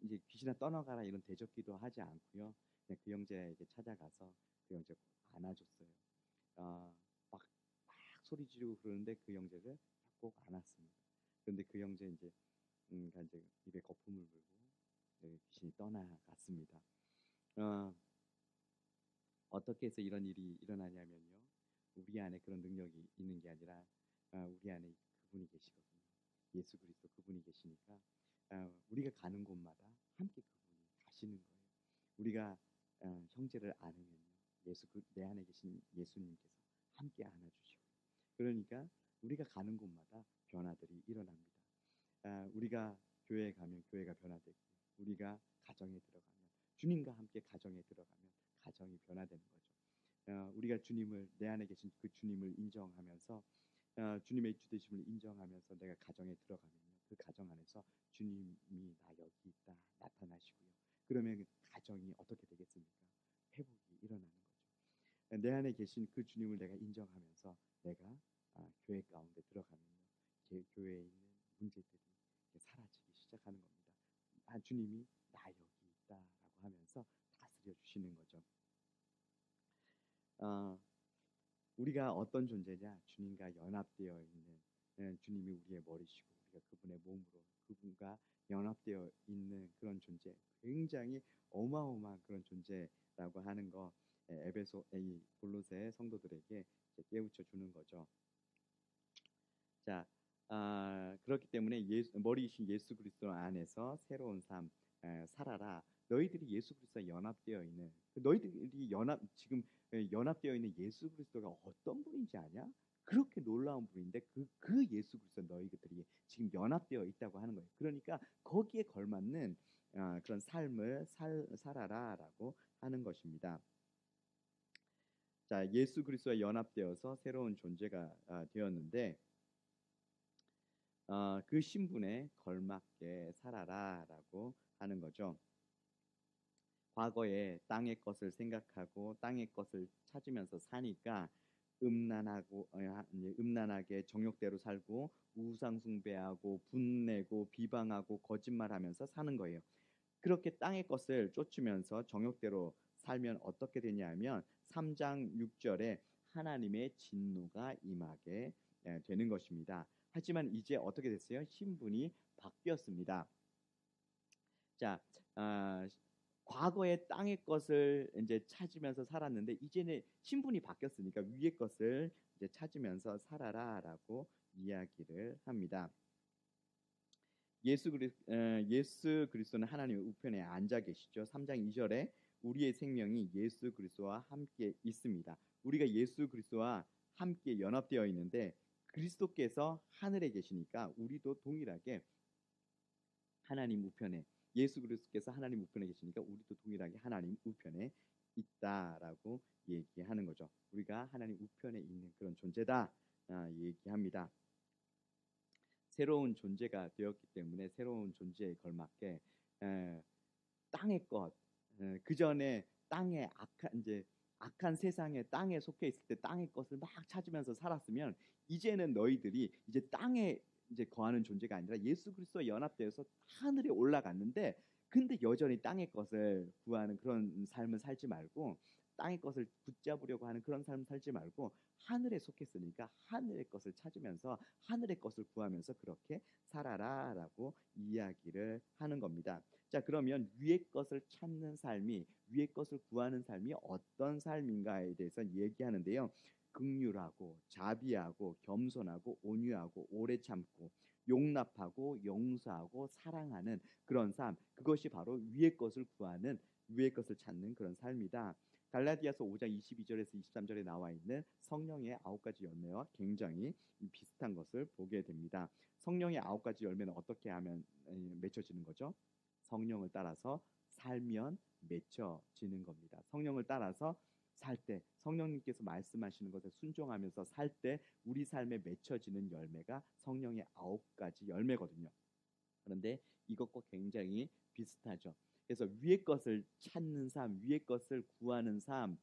이제 귀신아 떠나가라 이런 대적기도 하지 않고요. 그냥 그 형제에게 찾아가서 그 형제 안아줬어요. 막 소리 지르고 그러는데 그 형제를 꼭 안았습니다. 그런데 그 형제 이제 입에 거품을 물고 귀신이 떠나갔습니다. 어떻게 해서 이런 일이 일어나냐면요. 우리 안에 그런 능력이 있는 게 아니라 우리 안에 그분이 계시거든요. 예수 그리스도 그분이 계시니까 우리가 가는 곳마다 함께 그분이 가시는 거예요. 우리가 형제를 안으면요. 내 안에 계신 예수님께서 함께 안아주시고 그러니까 우리가 가는 곳마다 변화들이 일어납니다. 우리가 교회에 가면 교회가 변화되고 우리가 가정에 들어가면 주님과 함께 가정에 들어가면 가정이 변화되는 거죠. 우리가 내 안에 계신 그 주님을 인정하면서 주님의 주되심을 인정하면서 내가 가정에 들어가면요. 그 가정 안에서 주님이 나 여기 있다 나타나시고요. 그러면 가정이 어떻게 되겠습니까? 회복이 일어나는 거죠. 내 안에 계신 그 주님을 내가 인정하면서 내가 교회 가운데 들어가면요. 교회에 있는 문제들이 사라지기 시작하는 겁니다. 주님이 나 여기 있다라고 하면서 다스려 주시는 거죠. 우리가 어떤 존재냐? 주님과 연합되어 있는 주님이 우리의 머리시고 우리가 그분의 몸으로 그분과 연합되어 있는 그런 존재, 굉장히 어마어마한 그런 존재라고 하는 거 에베소 이 골로새 성도들에게 깨우쳐 주는 거죠. 자, 그렇기 때문에 머리이신 예수 그리스도 안에서 새로운 삶 살아라. 너희들이 예수 그리스도와 연합되어 있는 너희들이 지금 연합되어 있는 예수 그리스도가 어떤 분인지 아냐? 그렇게 놀라운 분인데 그 예수 그리스도 너희들이 지금 연합되어 있다고 하는 거예요. 그러니까 거기에 걸맞는 그런 삶을 살아라라고 하는 것입니다. 자, 예수 그리스도와 연합되어서 새로운 존재가 되었는데 그 신분에 걸맞게 살아라라고 하는 거죠. 과거에 땅의 것을 생각하고 땅의 것을 찾으면서 사니까 음란하게 정욕대로 살고 우상 숭배하고 분내고 비방하고 거짓말하면서 사는 거예요. 그렇게 땅의 것을 쫓으면서 정욕대로 살면 어떻게 되냐면 3장 6절에 하나님의 진노가 임하게 되는 것입니다. 하지만 이제 어떻게 됐어요? 신분이 바뀌었습니다. 자, 과거의 땅의 것을 이제 찾으면서 살았는데 이제는 신분이 바뀌었으니까 위의 것을 이제 찾으면서 살아라라고 이야기를 합니다. 예수 그리스도는 하나님의 우편에 앉아 계시죠. 3장 2절에 우리의 생명이 예수 그리스도와 함께 있습니다. 우리가 예수 그리스도와 함께 연합되어 있는데 그리스도께서 하늘에 계시니까 우리도 동일하게 하나님 우편에 예수 그리스도께서 하나님 우편에 계시니까 우리도 동일하게 하나님 우편에 있다라고 얘기하는 거죠. 우리가 하나님 우편에 있는 그런 존재다 얘기합니다. 새로운 존재가 되었기 때문에 새로운 존재에 걸맞게 땅의 것, 그 전에 땅의 악한 세상에 땅에 속해 있을 때 땅의 것을 막 찾으면서 살았으면 이제는 너희들이 이제 땅에 이제 거하는 존재가 아니라 예수 그리스도와 연합되어서 하늘에 올라갔는데 근데 여전히 땅의 것을 구하는 그런 삶을 살지 말고 땅의 것을 붙잡으려고 하는 그런 삶을 살지 말고 하늘에 속했으니까 하늘의 것을 찾으면서 하늘의 것을 구하면서 그렇게 살아라라고 이야기를 하는 겁니다. 자, 그러면 위의 것을 찾는 삶이 위의 것을 구하는 삶이 어떤 삶인가에 대해서 얘기하는데요. 긍휼하고 자비하고 겸손하고 온유하고 오래 참고 용납하고 용서하고 사랑하는 그런 삶, 그것이 바로 위의 것을 구하는 위의 것을 찾는 그런 삶이다. 갈라디아서 5장 22절에서 23절에 나와 있는 성령의 9가지 열매와 굉장히 비슷한 것을 보게 됩니다. 성령의 9가지 열매는 어떻게 하면 맺혀지는 거죠? 성령을 따라서 살면 맺혀지는 겁니다. 성령을 따라서 살 때 성령님께서 말씀하시는 것에 순종하면서 살 때 우리 삶에 맺혀지는 열매가 성령의 9가지 열매거든요. 그런데 이것과 굉장히 비슷하죠. 그래서 위의 것을 찾는 삶, 위의 것을 구하는 삶,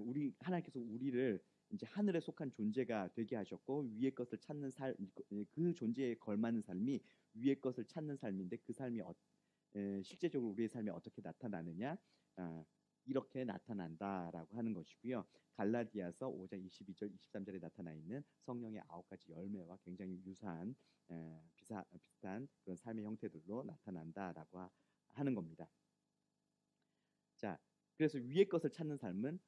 우리 하나님께서 우리를 이제 하늘에 속한 존재가 되게 하셨고 위의 것을 찾는 삶, 그 존재에 걸맞는 삶이 위의 것을 찾는 삶인데 그 삶이 실제적으로 우리의 삶에 어떻게 나타나느냐? 이렇게 나타난다라고 하는 것이고요. 갈라디아서 5장 22절, 23절에 나타나 있는 성령의 9가지 열매와 굉장히 유사한 비슷한 그런 삶의 형태들로 나타난다라고 하는 겁니다. 자, 그래서 위의 것을 찾는 삶은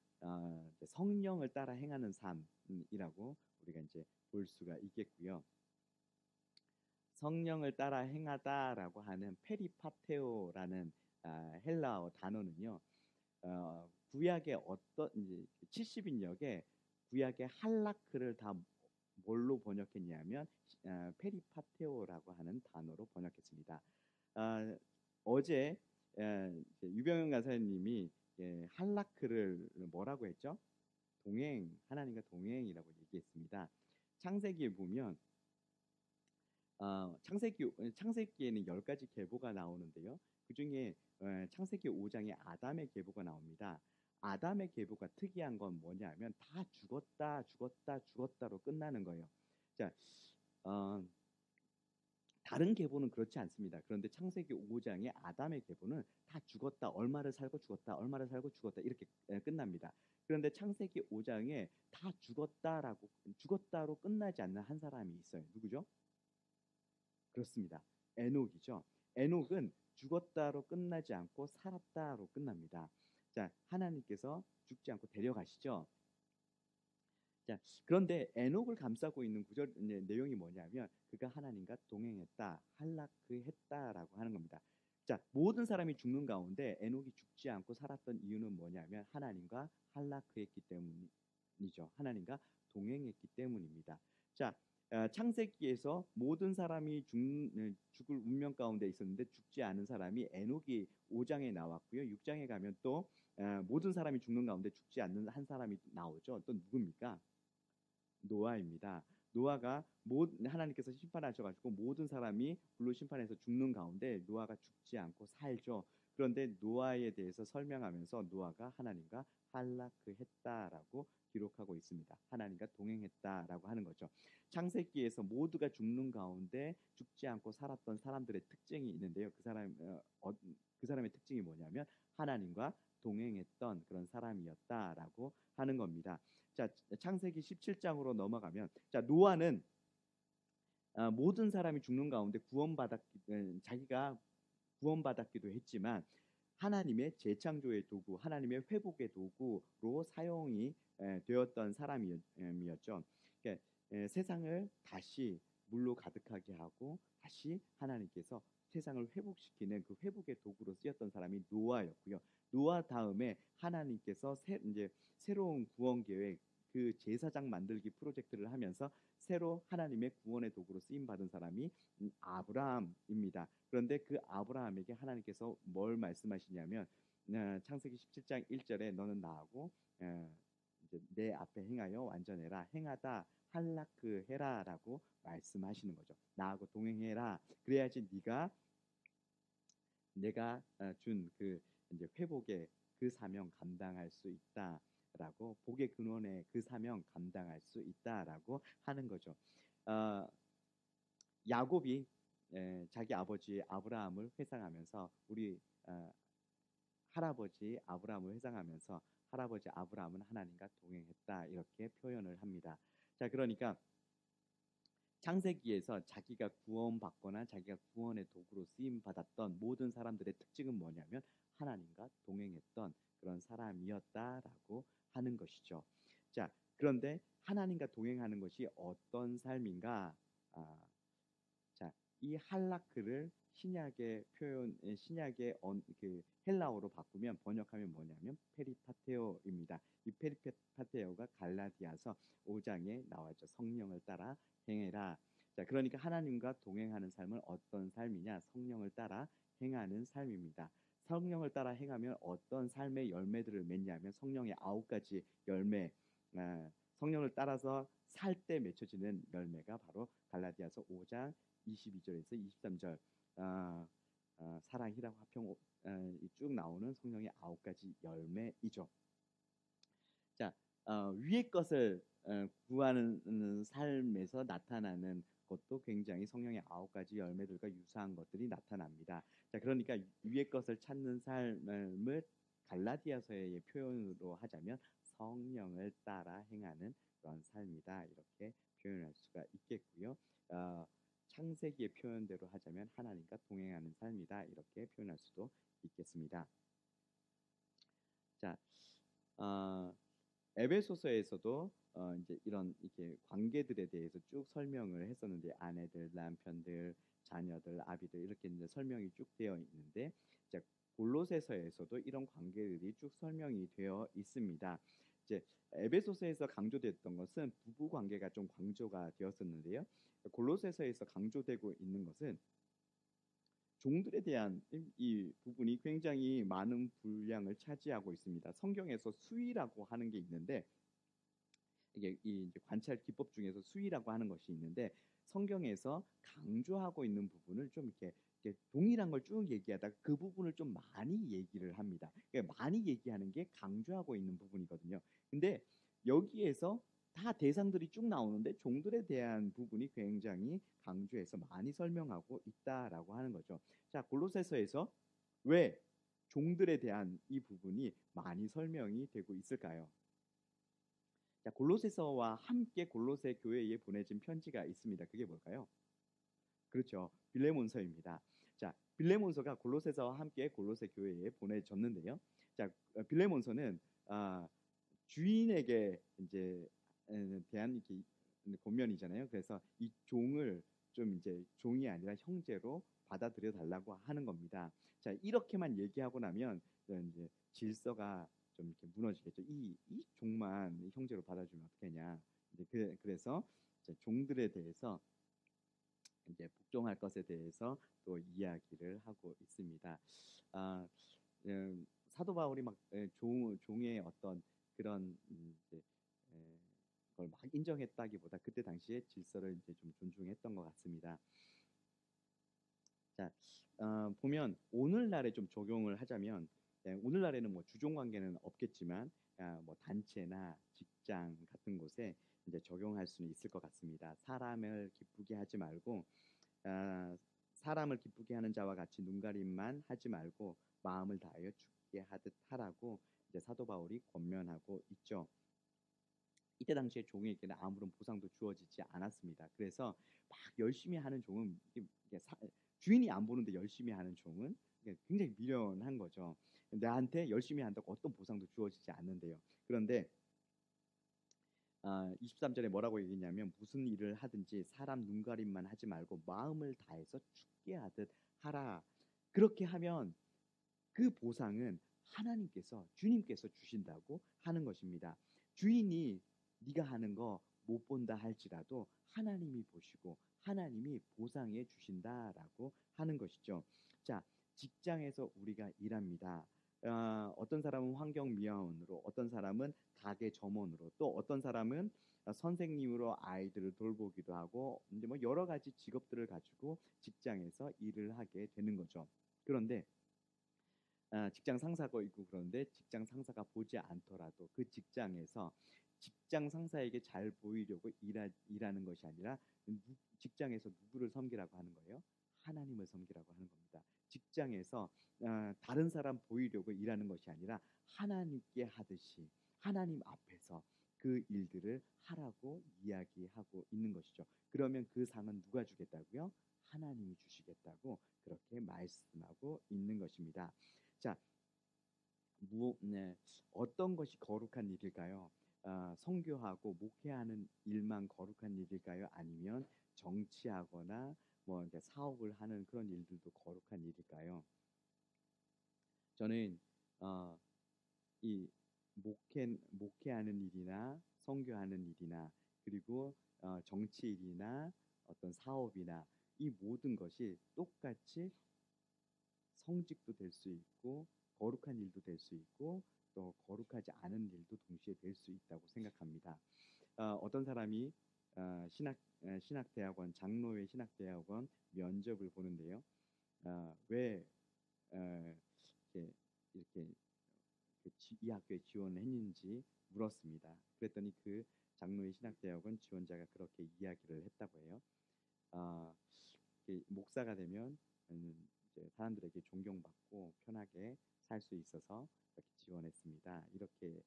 성령을 따라 행하는 삶이라고 우리가 이제 볼 수가 있겠고요. 성령을 따라 행하다라고 하는 페리파테오라는 헬라어 단어는요. 구약의 어떤 이제 70인역에 구약의 할라크를 다 뭘로 번역했냐면 페리파테오라고 하는 단어로 번역했습니다. 어제 유병현 간사님이 할라크를 뭐라고 했죠? 하나님과 동행이라고 얘기했습니다. 창세기에 보면 창세기에는 10가지 계보가 나오는데요. 그 중에 창세기 5장에 아담의 계보가 나옵니다. 아담의 계보가 특이한 건 뭐냐면 다 죽었다로 끝나는 거예요. 자, 다른 계보는 그렇지 않습니다. 그런데 창세기 5장의 아담의 계보는 다 죽었다, 얼마를 살고 죽었다, 얼마를 살고 죽었다 이렇게 끝납니다. 그런데 창세기 5장에 다 죽었다로 끝나지 않는 한 사람이 있어요. 누구죠? 그렇습니다. 에녹이죠. 에녹은 죽었다로 끝나지 않고 살았다로 끝납니다. 자, 하나님께서 죽지 않고 데려가시죠. 자, 그런데 에녹을 감싸고 있는 구절 내용이 뭐냐면 그가 하나님과 동행했다, 할라크했다라고 하는 겁니다. 자, 모든 사람이 죽는 가운데 에녹이 죽지 않고 살았던 이유는 뭐냐면 하나님과 할라크했기 때문이죠. 하나님과 동행했기 때문입니다. 자, 창세기에서 모든 사람이 죽을 운명 가운데 있었는데 죽지 않은 사람이 에녹이 5장에 나왔고요. 6장에 가면 또 모든 사람이 죽는 가운데 죽지 않는 한 사람이 나오죠. 또 누굽니까? 노아입니다. 노아가 하나님께서 심판하셔가지고 모든 사람이 불로 심판해서 죽는 가운데 노아가 죽지 않고 살죠. 그런데 노아에 대해서 설명하면서 노아가 하나님과 할라크했다라고 기록하고 있습니다. 하나님과 동행했다라고 하는 거죠. 창세기에서 모두가 죽는 가운데 죽지 않고 살았던 사람들의 특징이 있는데요. 그 사람의 특징이 뭐냐면 하나님과 동행했던 그런 사람이었다라고 하는 겁니다. 자, 창세기 17장으로 넘어가면 자, 노아는 모든 사람이 죽는 가운데 자기가 구원받았기도 했지만 하나님의 재창조의 도구, 하나님의 회복의 도구로 사용이 되었던 사람이었죠. 그러니까, 세상을 다시 물로 가득하게 하고 다시 하나님께서 세상을 회복시키는 그 회복의 도구로 쓰였던 사람이 노아였고요. 노아 다음에 하나님께서 이제 새로운 구원 계획, 그 제사장 만들기 프로젝트를 하면서 새로 하나님의 구원의 도구로 쓰임 받은 사람이 아브라함입니다. 그런데 그 아브라함에게 하나님께서 뭘 말씀하시냐면 창세기 17장 1절에 너는 나하고 이제 내 앞에 행하여 완전해라, 행하다 할라크 해라라고 말씀하시는 거죠. 나하고 동행해라. 그래야지 내가 준 그 이제 회복의 그 사명 감당할 수 있다라고, 복의 근원의 그 사명 감당할 수 있다라고 하는 거죠. 야곱이 자기 아버지 아브라함을 회상하면서 우리 할아버지 아브라함을 회상하면서 할아버지 아브라함은 하나님과 동행했다 이렇게 표현을 합니다. 자, 그러니까 창세기에서 자기가 구원받거나 자기가 구원의 도구로 쓰임 받았던 모든 사람들의 특징은 뭐냐면 하나님과 동행했던 그런 사람이었다라고 하는 것이죠. 자, 그런데 하나님과 동행하는 것이 어떤 삶인가? 자, 이 할라크를 신약의 그 헬라어로 바꾸면 번역하면 뭐냐면 페리파테오입니다. 이 페리파테오가 갈라디아서 5장에 나와있죠. 성령을 따라 행해라. 자, 그러니까 하나님과 동행하는 삶은 어떤 삶이냐? 성령을 따라 행하는 삶입니다. 성령을 따라 행하면 어떤 삶의 열매들을 맺냐면 성령의 9가지 열매, 성령을 따라서 살 때 맺혀지는 열매가 바로 갈라디아서 5장 22절에서 23절 사랑, 희락, 화평 쭉 나오는 성령의 9가지 열매이죠. 자, 위의 것을 구하는 삶에서 나타나는 것도 굉장히 성령의 9가지 열매들과 유사한 것들이 나타납니다. 자, 그러니까 위의 것을 찾는 삶을 갈라디아서의 표현으로 하자면 성령을 따라 행하는 그런 삶이다 이렇게 표현할 수가 있겠고요. 창세기의 표현대로 하자면 하나님과 동행하는 삶이다 이렇게 표현할 수도 있겠습니다. 자, 에베소서에서도 이제 이렇게 관계들에 대해서 쭉 설명을 했었는데 아내들, 남편들, 자녀들, 아비들 이렇게 이제 설명이 쭉 되어 있는데, 자, 골로새서에서도 이런 관계들이 쭉 설명이 되어 있습니다. 이제 에베소서에서 강조됐던 것은 부부 관계가 좀 강조가 되었었는데요. 골로새서에서 강조되고 있는 것은 종들에 대한 이 부분이 굉장히 많은 분량을 차지하고 있습니다. 성경에서 수위라고 하는 게 있는데 이게 이제 관찰 기법 중에서 수위라고 하는 것이 있는데 성경에서 강조하고 있는 부분을 좀 이렇게 동일한 걸 쭉 얘기하다가 그 부분을 좀 많이 얘기를 합니다. 그러니까 많이 얘기하는 게 강조하고 있는 부분이거든요. 근데 여기에서 다 대상들이 쭉 나오는데 종들에 대한 부분이 굉장히 강조해서 많이 설명하고 있다라고 하는 거죠. 자, 골로새서에서 왜 종들에 대한 이 부분이 많이 설명이 되고 있을까요? 자, 골로새서와 함께 골로새 교회에 보내진 편지가 있습니다. 그게 뭘까요? 그렇죠. 빌레몬서입니다. 자, 빌레몬서가 골로새서와 함께 골로새 교회에 보내졌는데요. 자, 빌레몬서는 아, 주인에게 이제 대한 이렇게 권면이잖아요. 그래서 이 종을 좀 이제 종이 아니라 형제로 받아들여 달라고 하는 겁니다. 자, 이렇게만 얘기하고 나면 이제 질서가 좀 이렇게 무너지겠죠. 이 종만 형제로 받아주면 어떻게냐. 이제 그래서 이제 종들에 대해서 이제 복종할 것에 대해서 또 이야기를 하고 있습니다. 아, 사도 바울이 막 종의 어떤 그런 이제 걸 막 인정했다기보다 그때 당시에 질서를 이제 좀 존중했던 것 같습니다. 자, 보면 오늘날에 좀 적용을 하자면 오늘날에는 뭐 주종 관계는 없겠지만 뭐 단체나 직장 같은 곳에 이제 적용할 수는 있을 것 같습니다. 사람을 기쁘게 하지 말고 사람을 기쁘게 하는 자와 같이 눈가림만 하지 말고 마음을 다하여 죽게 하듯 하라고 이제 사도 바울이 권면하고 있죠. 이때 당시에 종에게는 아무런 보상도 주어지지 않았습니다. 그래서 막 열심히 하는 종은 주인이 안 보는데 열심히 하는 종은 굉장히 미련한 거죠. 나한테 열심히 한다고 어떤 보상도 주어지지 않는데요. 그런데 23절에 뭐라고 얘기했냐면 무슨 일을 하든지 사람 눈가림만 하지 말고 마음을 다해서 죽게 하듯 하라. 그렇게 하면 그 보상은 하나님께서 주님께서 주신다고 하는 것입니다. 주인이 네가 하는 거 못 본다 할지라도 하나님이 보시고 하나님이 보상해 주신다라고 하는 것이죠. 자, 직장에서 우리가 일합니다. 어떤 사람은 환경미화원으로, 어떤 사람은 가게 점원으로, 또 어떤 사람은 선생님으로 아이들을 돌보기도 하고 이제 뭐 여러 가지 직업들을 가지고 직장에서 일을 하게 되는 거죠. 그런데 직장 상사가 있고 그런데 직장 상사가 보지 않더라도 그 직장에서 직장 상사에게 잘 보이려고 일하는 것이 아니라 직장에서 누구를 섬기라고 하는 거예요? 하나님을 섬기라고 하는 겁니다. 직장에서 다른 사람 보이려고 일하는 것이 아니라 하나님께 하듯이 하나님 앞에서 그 일들을 하라고 이야기하고 있는 것이죠. 그러면 그 상은 누가 주겠다고요? 하나님이 주시겠다고 그렇게 말씀하고 있는 것입니다. 자, 어떤 것이 거룩한 일일까요? 선교하고 목회하는 일만 거룩한 일일까요? 아니면 정치하거나 뭐 이제 사업을 하는 그런 일들도 거룩한 일일까요? 저는 이 목회하는 일이나 선교하는 일이나 그리고 정치 일이나 어떤 사업이나 이 모든 것이 똑같이 성직도 될 수 있고 거룩한 일도 될 수 있고 또 거룩하지 않은 일도 동시에 될 수 있다고 생각합니다. 어떤 사람이 신학대학원 장로회 신학대학원 면접을 보는데요. 왜 이렇게 이 학교에 지원을 했는지 물었습니다. 그랬더니 그 장로회 신학대학원 지원자가 그렇게 이야기를 했다고 해요. 목사가 되면 이제 사람들에게 존경받고 편하게 살 수 있어서 이렇게 지원했습니다. 이렇게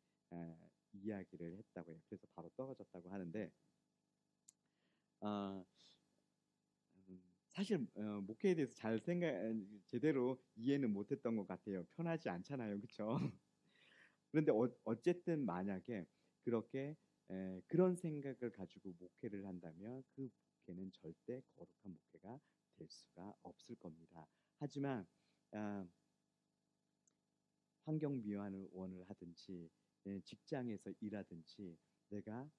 이야기를 했다고 해요. 그래서 바로 떨어졌다고 하는데 어, 사실 목회에 대해서 잘 제대로 이해는 못했던 것 같아요. 편하지 않잖아요, 그렇죠? 그런데 어쨌든 만약에 그렇게 그런 생각을 가지고 목회를 한다면 그 목회는 절대 거룩한 목회가 될 수가 없을 겁니다. 하지만 환경미화원을 하든지 직장에서 일하든지 내가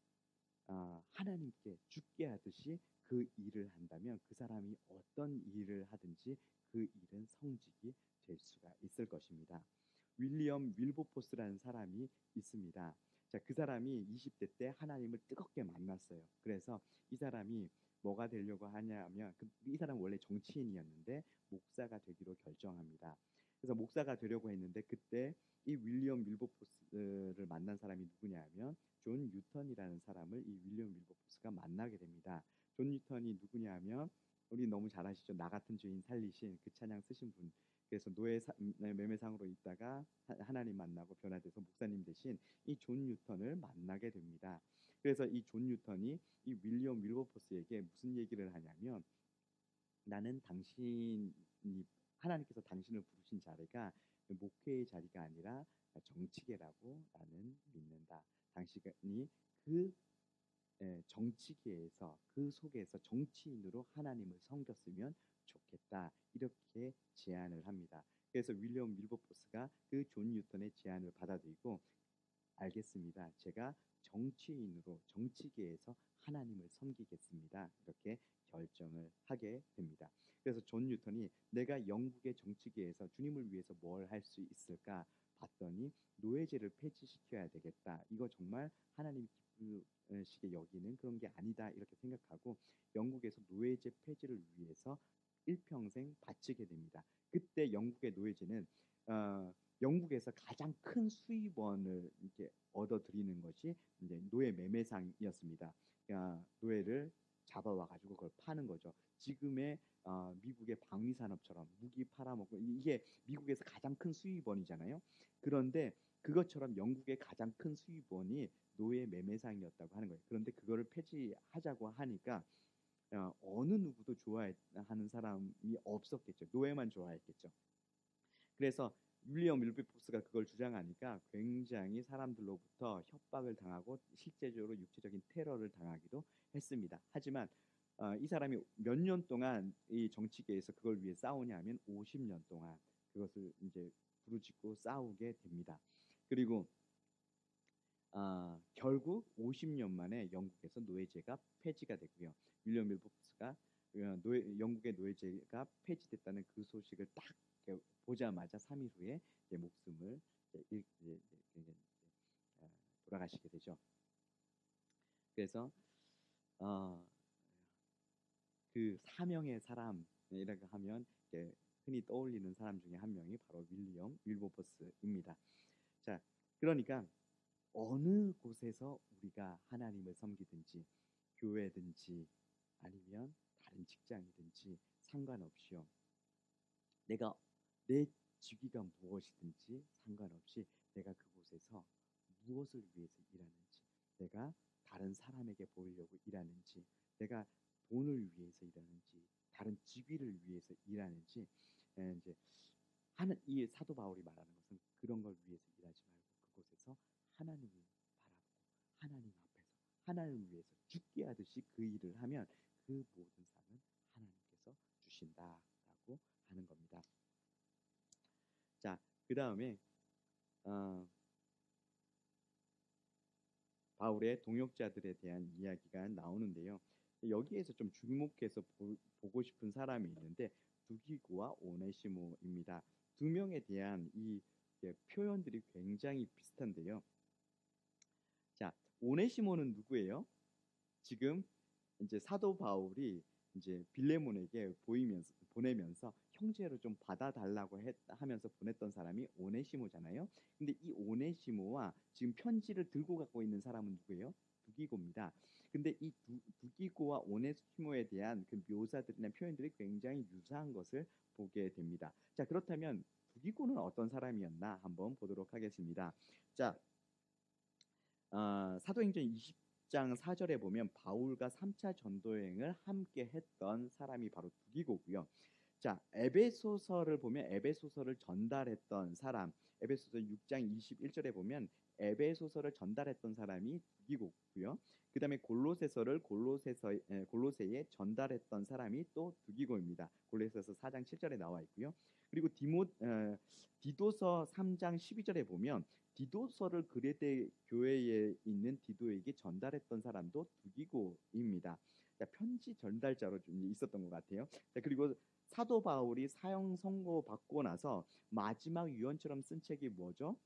하나님께 죽게 하듯이 그 일을 한다면 그 사람이 어떤 일을 하든지 그 일은 성직이 될 수가 있을 것입니다. 윌리엄 윌버포스라는 사람이 있습니다. 자, 그 사람이 20대 때 하나님을 뜨겁게 만났어요. 그래서 이 사람이 뭐가 되려고 하냐면 이 사람은 원래 정치인이었는데 목사가 되기로 결정합니다. 그래서 목사가 되려고 했는데 그때 이 윌리엄 윌버포스를 만난 사람이 누구냐면 존 뉴턴이라는 사람을 이 윌리엄 윌버포스가 만나게 됩니다. 존 뉴턴이 누구냐면 우리 너무 잘 아시죠? 나 같은 죄인 살리신 그 찬양 쓰신 분 그래서 매매상으로 있다가 하나님 만나고 변화돼서 목사님 대신 이 존 뉴턴을 만나게 됩니다. 그래서 이 존 뉴턴이 이 윌리엄 윌버포스에게 무슨 얘기를 하냐면, 나는 당신이 하나님께서 당신을 부르신 자리가 목회의 자리가 아니라 정치계라고 나는 믿는다. 당신이 그 정치계에서 그 속에서 정치인으로 하나님을 섬겼으면 좋겠다. 이렇게 제안을 합니다. 그래서 윌리엄 밀버포스가 그 존 뉴턴의 제안을 받아들이고, 알겠습니다. 제가 정치인으로 정치계에서 하나님을 섬기겠습니다. 이렇게 결정을 하게 됩니다. 그래서 존 뉴턴이 내가 영국의 정치계에서 주님을 위해서 뭘 할 수 있을까 봤더니 노예제를 폐지시켜야 되겠다. 이거 정말 하나님 기쁘시게 여기는 그런 게 아니다. 이렇게 생각하고 영국에서 노예제 폐지를 위해서 일평생 바치게 됩니다. 그때 영국의 노예제는 영국에서 가장 큰 수입원을 이렇게 얻어들이는 것이 이제 노예 매매상이었습니다. 노예를 잡아와 가지고 그걸 파는 거죠. 지금의 미국의 방위 산업처럼 무기 팔아먹고, 이게 미국에서 가장 큰 수입원이잖아요. 그런데 그것처럼 영국의 가장 큰 수입원이 노예 매매상이었다고 하는 거예요. 그런데 그거를 폐지하자고 하니까 어느 누구도 좋아하는 사람이 없었겠죠. 노예만 좋아했겠죠. 그래서 윌리엄 밀베포스가 그걸 주장하니까 굉장히 사람들로부터 협박을 당하고 실제적으로 육체적인 테러를 당하기도 했습니다. 하지만 이 사람이 몇 년 동안 이 정치계에서 그걸 위해 싸우냐 하면 50년 동안 그것을 이제 부르짖고 싸우게 됩니다. 그리고 결국 50년 만에 영국에서 노예제가 폐지가 되고요. 윌리엄 밀버포스가 영국의 노예제가 폐지됐다는 그 소식을 딱 보자마자 3일 후에 목숨을 돌아가시게 되죠. 그래서 그 사명의 사람이라고 하면 흔히 떠올리는 사람 중에 한 명이 바로 윌리엄 윌버포스입니다. 자, 그러니까 어느 곳에서 우리가 하나님을 섬기든지 교회든지 아니면 다른 직장이든지 상관없이요. 내 직위가 무엇이든지 상관없이 내가 그곳에서 무엇을 위해서 일하는지, 내가 다른 사람에게 보이려고 일하는지, 내가 돈을 위해서 일하는지, 다른 직위를 위해서 일하는지, 이제 이 사도 바울이 말하는 것은 그런 걸 위해서 일하지 말고 그곳에서 하나님을 바라보고 하나님 앞에서 하나님을 위해서 죽게 하듯이 그 일을 하면 그 모든 상은 하나님께서 주신다라고 하는 겁니다. 자, 그 다음에 바울의 동역자들에 대한 이야기가 나오는데요. 여기에서 좀 주목해서 보고 싶은 사람이 있는데 두기고와 오네시모입니다. 두 명에 대한 이 표현들이 굉장히 비슷한데요. 자, 오네시모는 누구예요? 지금 이제 사도 바울이 이제 빌레몬에게 보내면서 형제로 좀 받아달라고 하면서 보냈던 사람이 오네시모잖아요. 근데 이 오네시모와 지금 편지를 들고 갖고 있는 사람은 누구예요? 두기고입니다. 근데 이 두기고와 오네시모에 대한 그 묘사들이나 표현들이 굉장히 유사한 것을 보게 됩니다. 자, 그렇다면 두기고는 어떤 사람이었나 한번 보도록 하겠습니다. 자, 사도행전 20장 4절에 보면 바울과 3차 전도여행을 함께 했던 사람이 바로 두기고고요. 자, 에베소서를 보면 에베소서를 전달했던 사람, 에베소서 6장 21절에 보면 에베소서를 전달했던 사람이 두기고고요. 그 다음에 골로새에 전달했던 사람이 또 두기고입니다. 골로새서 4장 7절에 나와 있고요. 그리고 디도서 3장 12절에 보면 디도서를 그레데 교회에 있는 디도에게 전달했던 사람도 두기고입니다. 편지 전달자로 좀 있었던 것 같아요. 그리고 사도 바울이 사형 선고 받고 나서 마지막 유언처럼 쓴 책이 뭐죠?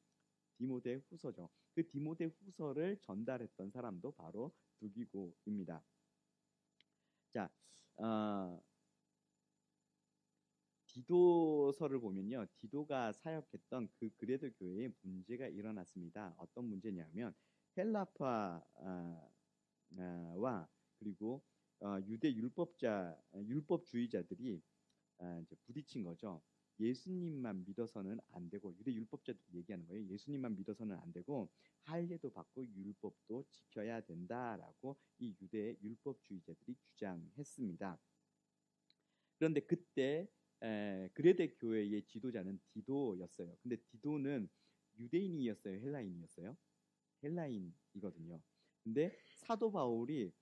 디모데 후서죠. 그 디모데 후서를 전달했던 사람도 바로 두기고입니다. 자, 디도서를 보면요, 디도가 사역했던 그 그레도 교회에 문제가 일어났습니다. 어떤 문제냐면 헬라파와 그리고 유대 율법주의자들이 이제 부딪힌 거죠. 예수님만 믿어서는 안 되고, 유대 율법자들이 얘기하는 거예요. 예수님만 믿어서는 안 되고 할례도 받고 율법도 지켜야 된다라고 이 유대 율법주의자들이 주장했습니다. 그런데 그때 그레데 교회의 지도자는 디도였어요. 근데 디도는 유대인이었어요, 헬라인이었어요? 헬라인이거든요. 근데 사도 바울이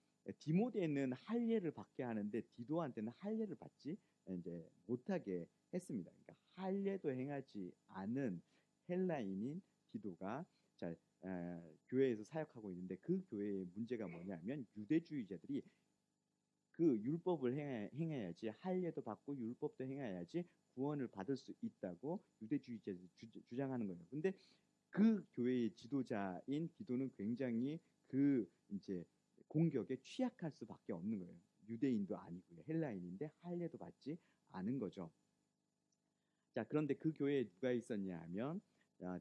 디모데는 할례를 받게 하는데 디도한테는 할례를 받지 이제 못하게 했습니다. 그러니까 할례도 행하지 않은 헬라인인 디도가 자, 교회에서 사역하고 있는데 그 교회의 문제가 뭐냐면 유대주의자들이 그 율법을 행해야지 할례도 받고 율법도 행해야지 구원을 받을 수 있다고 유대주의자들이 주장하는 거예요. 근데 그 교회의 지도자인 디도는 굉장히 그 이제 공격에 취약할 수밖에 없는 거예요. 유대인도 아니고요, 헬라인인데 할례도 받지 않은 거죠. 자, 그런데 그 교회에 누가 있었냐 하면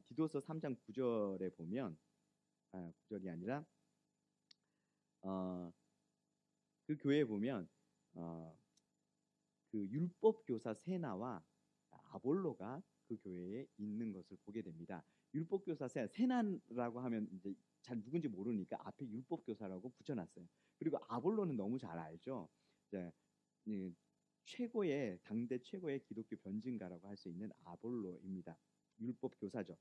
디도서 3장 9절에 보면 9절이 아니라 그 교회에 보면 그 율법 교사 세나와 아볼로가 그 교회에 있는 것을 보게 됩니다. 율법 교사 세나라고 하면 이제 잘 누군지 모르니까 앞에 율법 교사라고 붙여놨어요. 그리고 아볼로는 너무 잘 알죠. 이제 최고의 당대 최고의 기독교 변증가라고 할 수 있는 아볼로입니다. 율법 교사죠.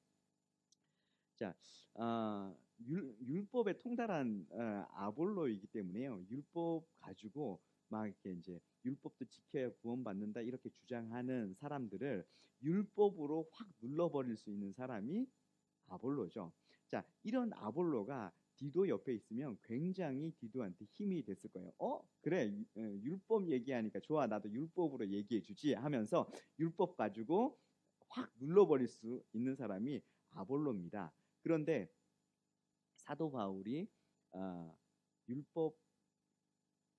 자, 율법에 통달한 아볼로이기 때문에요. 율법 가지고 막 이렇게 이제 율법도 지켜야 구원받는다 이렇게 주장하는 사람들을 율법으로 확 눌러버릴 수 있는 사람이 아볼로죠. 자, 이런 아볼로가 디도 옆에 있으면 굉장히 디도한테 힘이 됐을 거예요. 그래, 율법 얘기하니까 좋아, 나도 율법으로 얘기해주지 하면서 율법 가지고 확 눌러버릴 수 있는 사람이 아볼로입니다. 그런데 사도 바울이 율법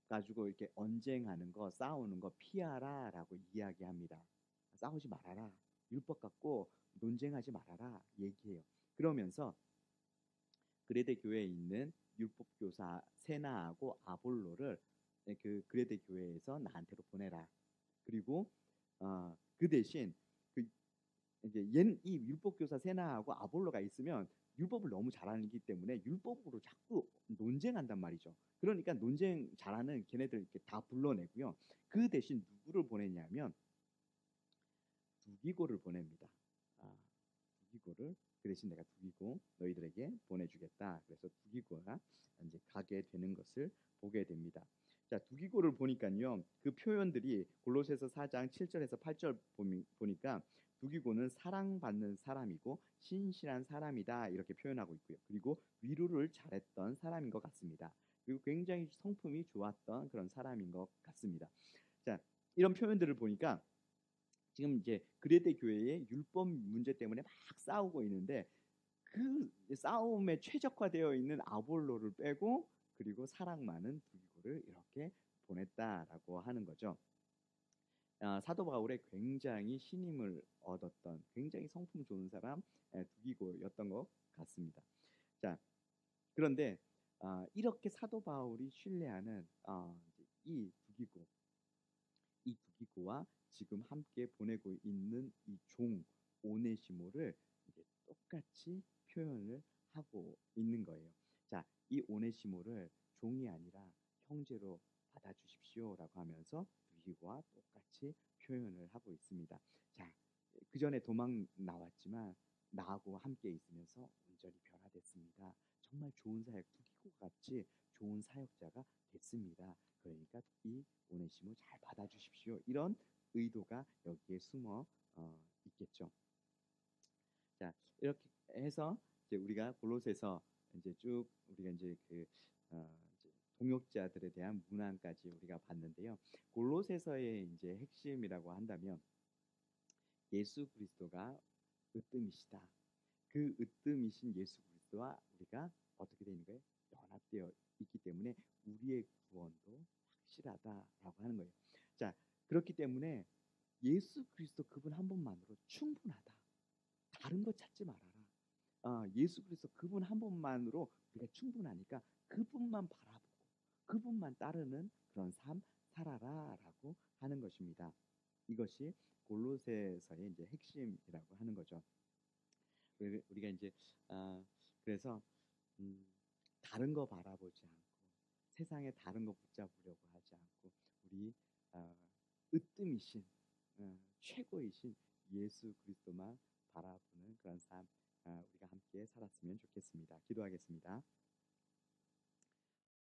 가지고 이렇게 언쟁하는 거, 싸우는 거 피하라라고 이야기합니다. 싸우지 말아라. 율법 갖고 논쟁하지 말아라 얘기해요. 그러면서 그레데 교회에 있는 율법 교사 세나하고 아볼로를 그 그레데 교회에서 나한테로 보내라. 그리고 그 대신 그 이제 이 율법 교사 세나하고 아볼로가 있으면 율법을 너무 잘 알기 때문에 율법으로 자꾸 논쟁한단 말이죠. 그러니까 논쟁 잘하는 걔네들 이렇게 다 불러내고요. 그 대신 누구를 보냈냐면 두기고를 보냅니다. 두기고를 그 대신 내가 두기고 너희들에게 보내주겠다. 그래서 두기고가 이제 가게 되는 것을 보게 됩니다. 자, 두기고를 보니까요. 그 표현들이 골로새서 4장 7절에서 8절 보니까 두기고는 사랑받는 사람이고 신실한 사람이다 이렇게 표현하고 있고요. 그리고 위로를 잘했던 사람인 것 같습니다. 그리고 굉장히 성품이 좋았던 그런 사람인 것 같습니다. 자, 이런 표현들을 보니까 지금 이제 그레데 교회의 율법 문제 때문에 막 싸우고 있는데 그 싸움에 최적화되어 있는 아볼로를 빼고 그리고 사랑 많은 두기고를 이렇게 보냈다라고 하는 거죠. 사도 바울의 굉장히 신임을 얻었던 굉장히 성품 좋은 사람 두기고였던 것 같습니다. 자, 그런데 이렇게 사도 바울이 신뢰하는 이 두기고와 지금 함께 보내고 있는 이 종 오네시모를 이제 똑같이 표현을 하고 있는 거예요. 자, 이 오네시모를 종이 아니라 형제로 받아주십시오라고 하면서 두기고와 똑같이 표현을 하고 있습니다. 자, 그 전에 도망 나왔지만 나하고 함께 있으면서 온전히 변화됐습니다. 정말 좋은 사역, 두기고 같이 좋은 사역자가 됐습니다. 그러니까 이 오네시모 잘 받아주십시오. 이런 의도가 여기에 숨어 있겠죠. 자, 이렇게 해서 이제 우리가 골로새서 이제 쭉 우리가 이제 그 이제 동역자들에 대한 문안까지 우리가 봤는데요. 골로새서의 이제 핵심이라고 한다면 예수 그리스도가 으뜸이시다. 그 으뜸이신 예수 그리스도와 우리가 어떻게 되는 거예요? 연합되어 있기 때문에 우리의 구원도 확실하다라고 하는 거예요. 자, 그렇기 때문에 예수 그리스도 그분 한 분만으로 충분하다. 다른 거 찾지 말아라. 예수 그리스도 그분 한 분만으로 우리가 충분하니까 그분만 바라보고 그분만 따르는 그런 삶 살아라라고 하는 것입니다. 이것이 골로새서의 이제 핵심이라고 하는 거죠. 우리가 이제 그래서 음, 다른 거 바라보지 않고 세상에 다른 거 붙잡으려고 하지 않고 우리 어, 으뜸이신 최고이신 예수 그리스도만 바라보는 그런 삶 우리가 함께 살았으면 좋겠습니다. 기도하겠습니다.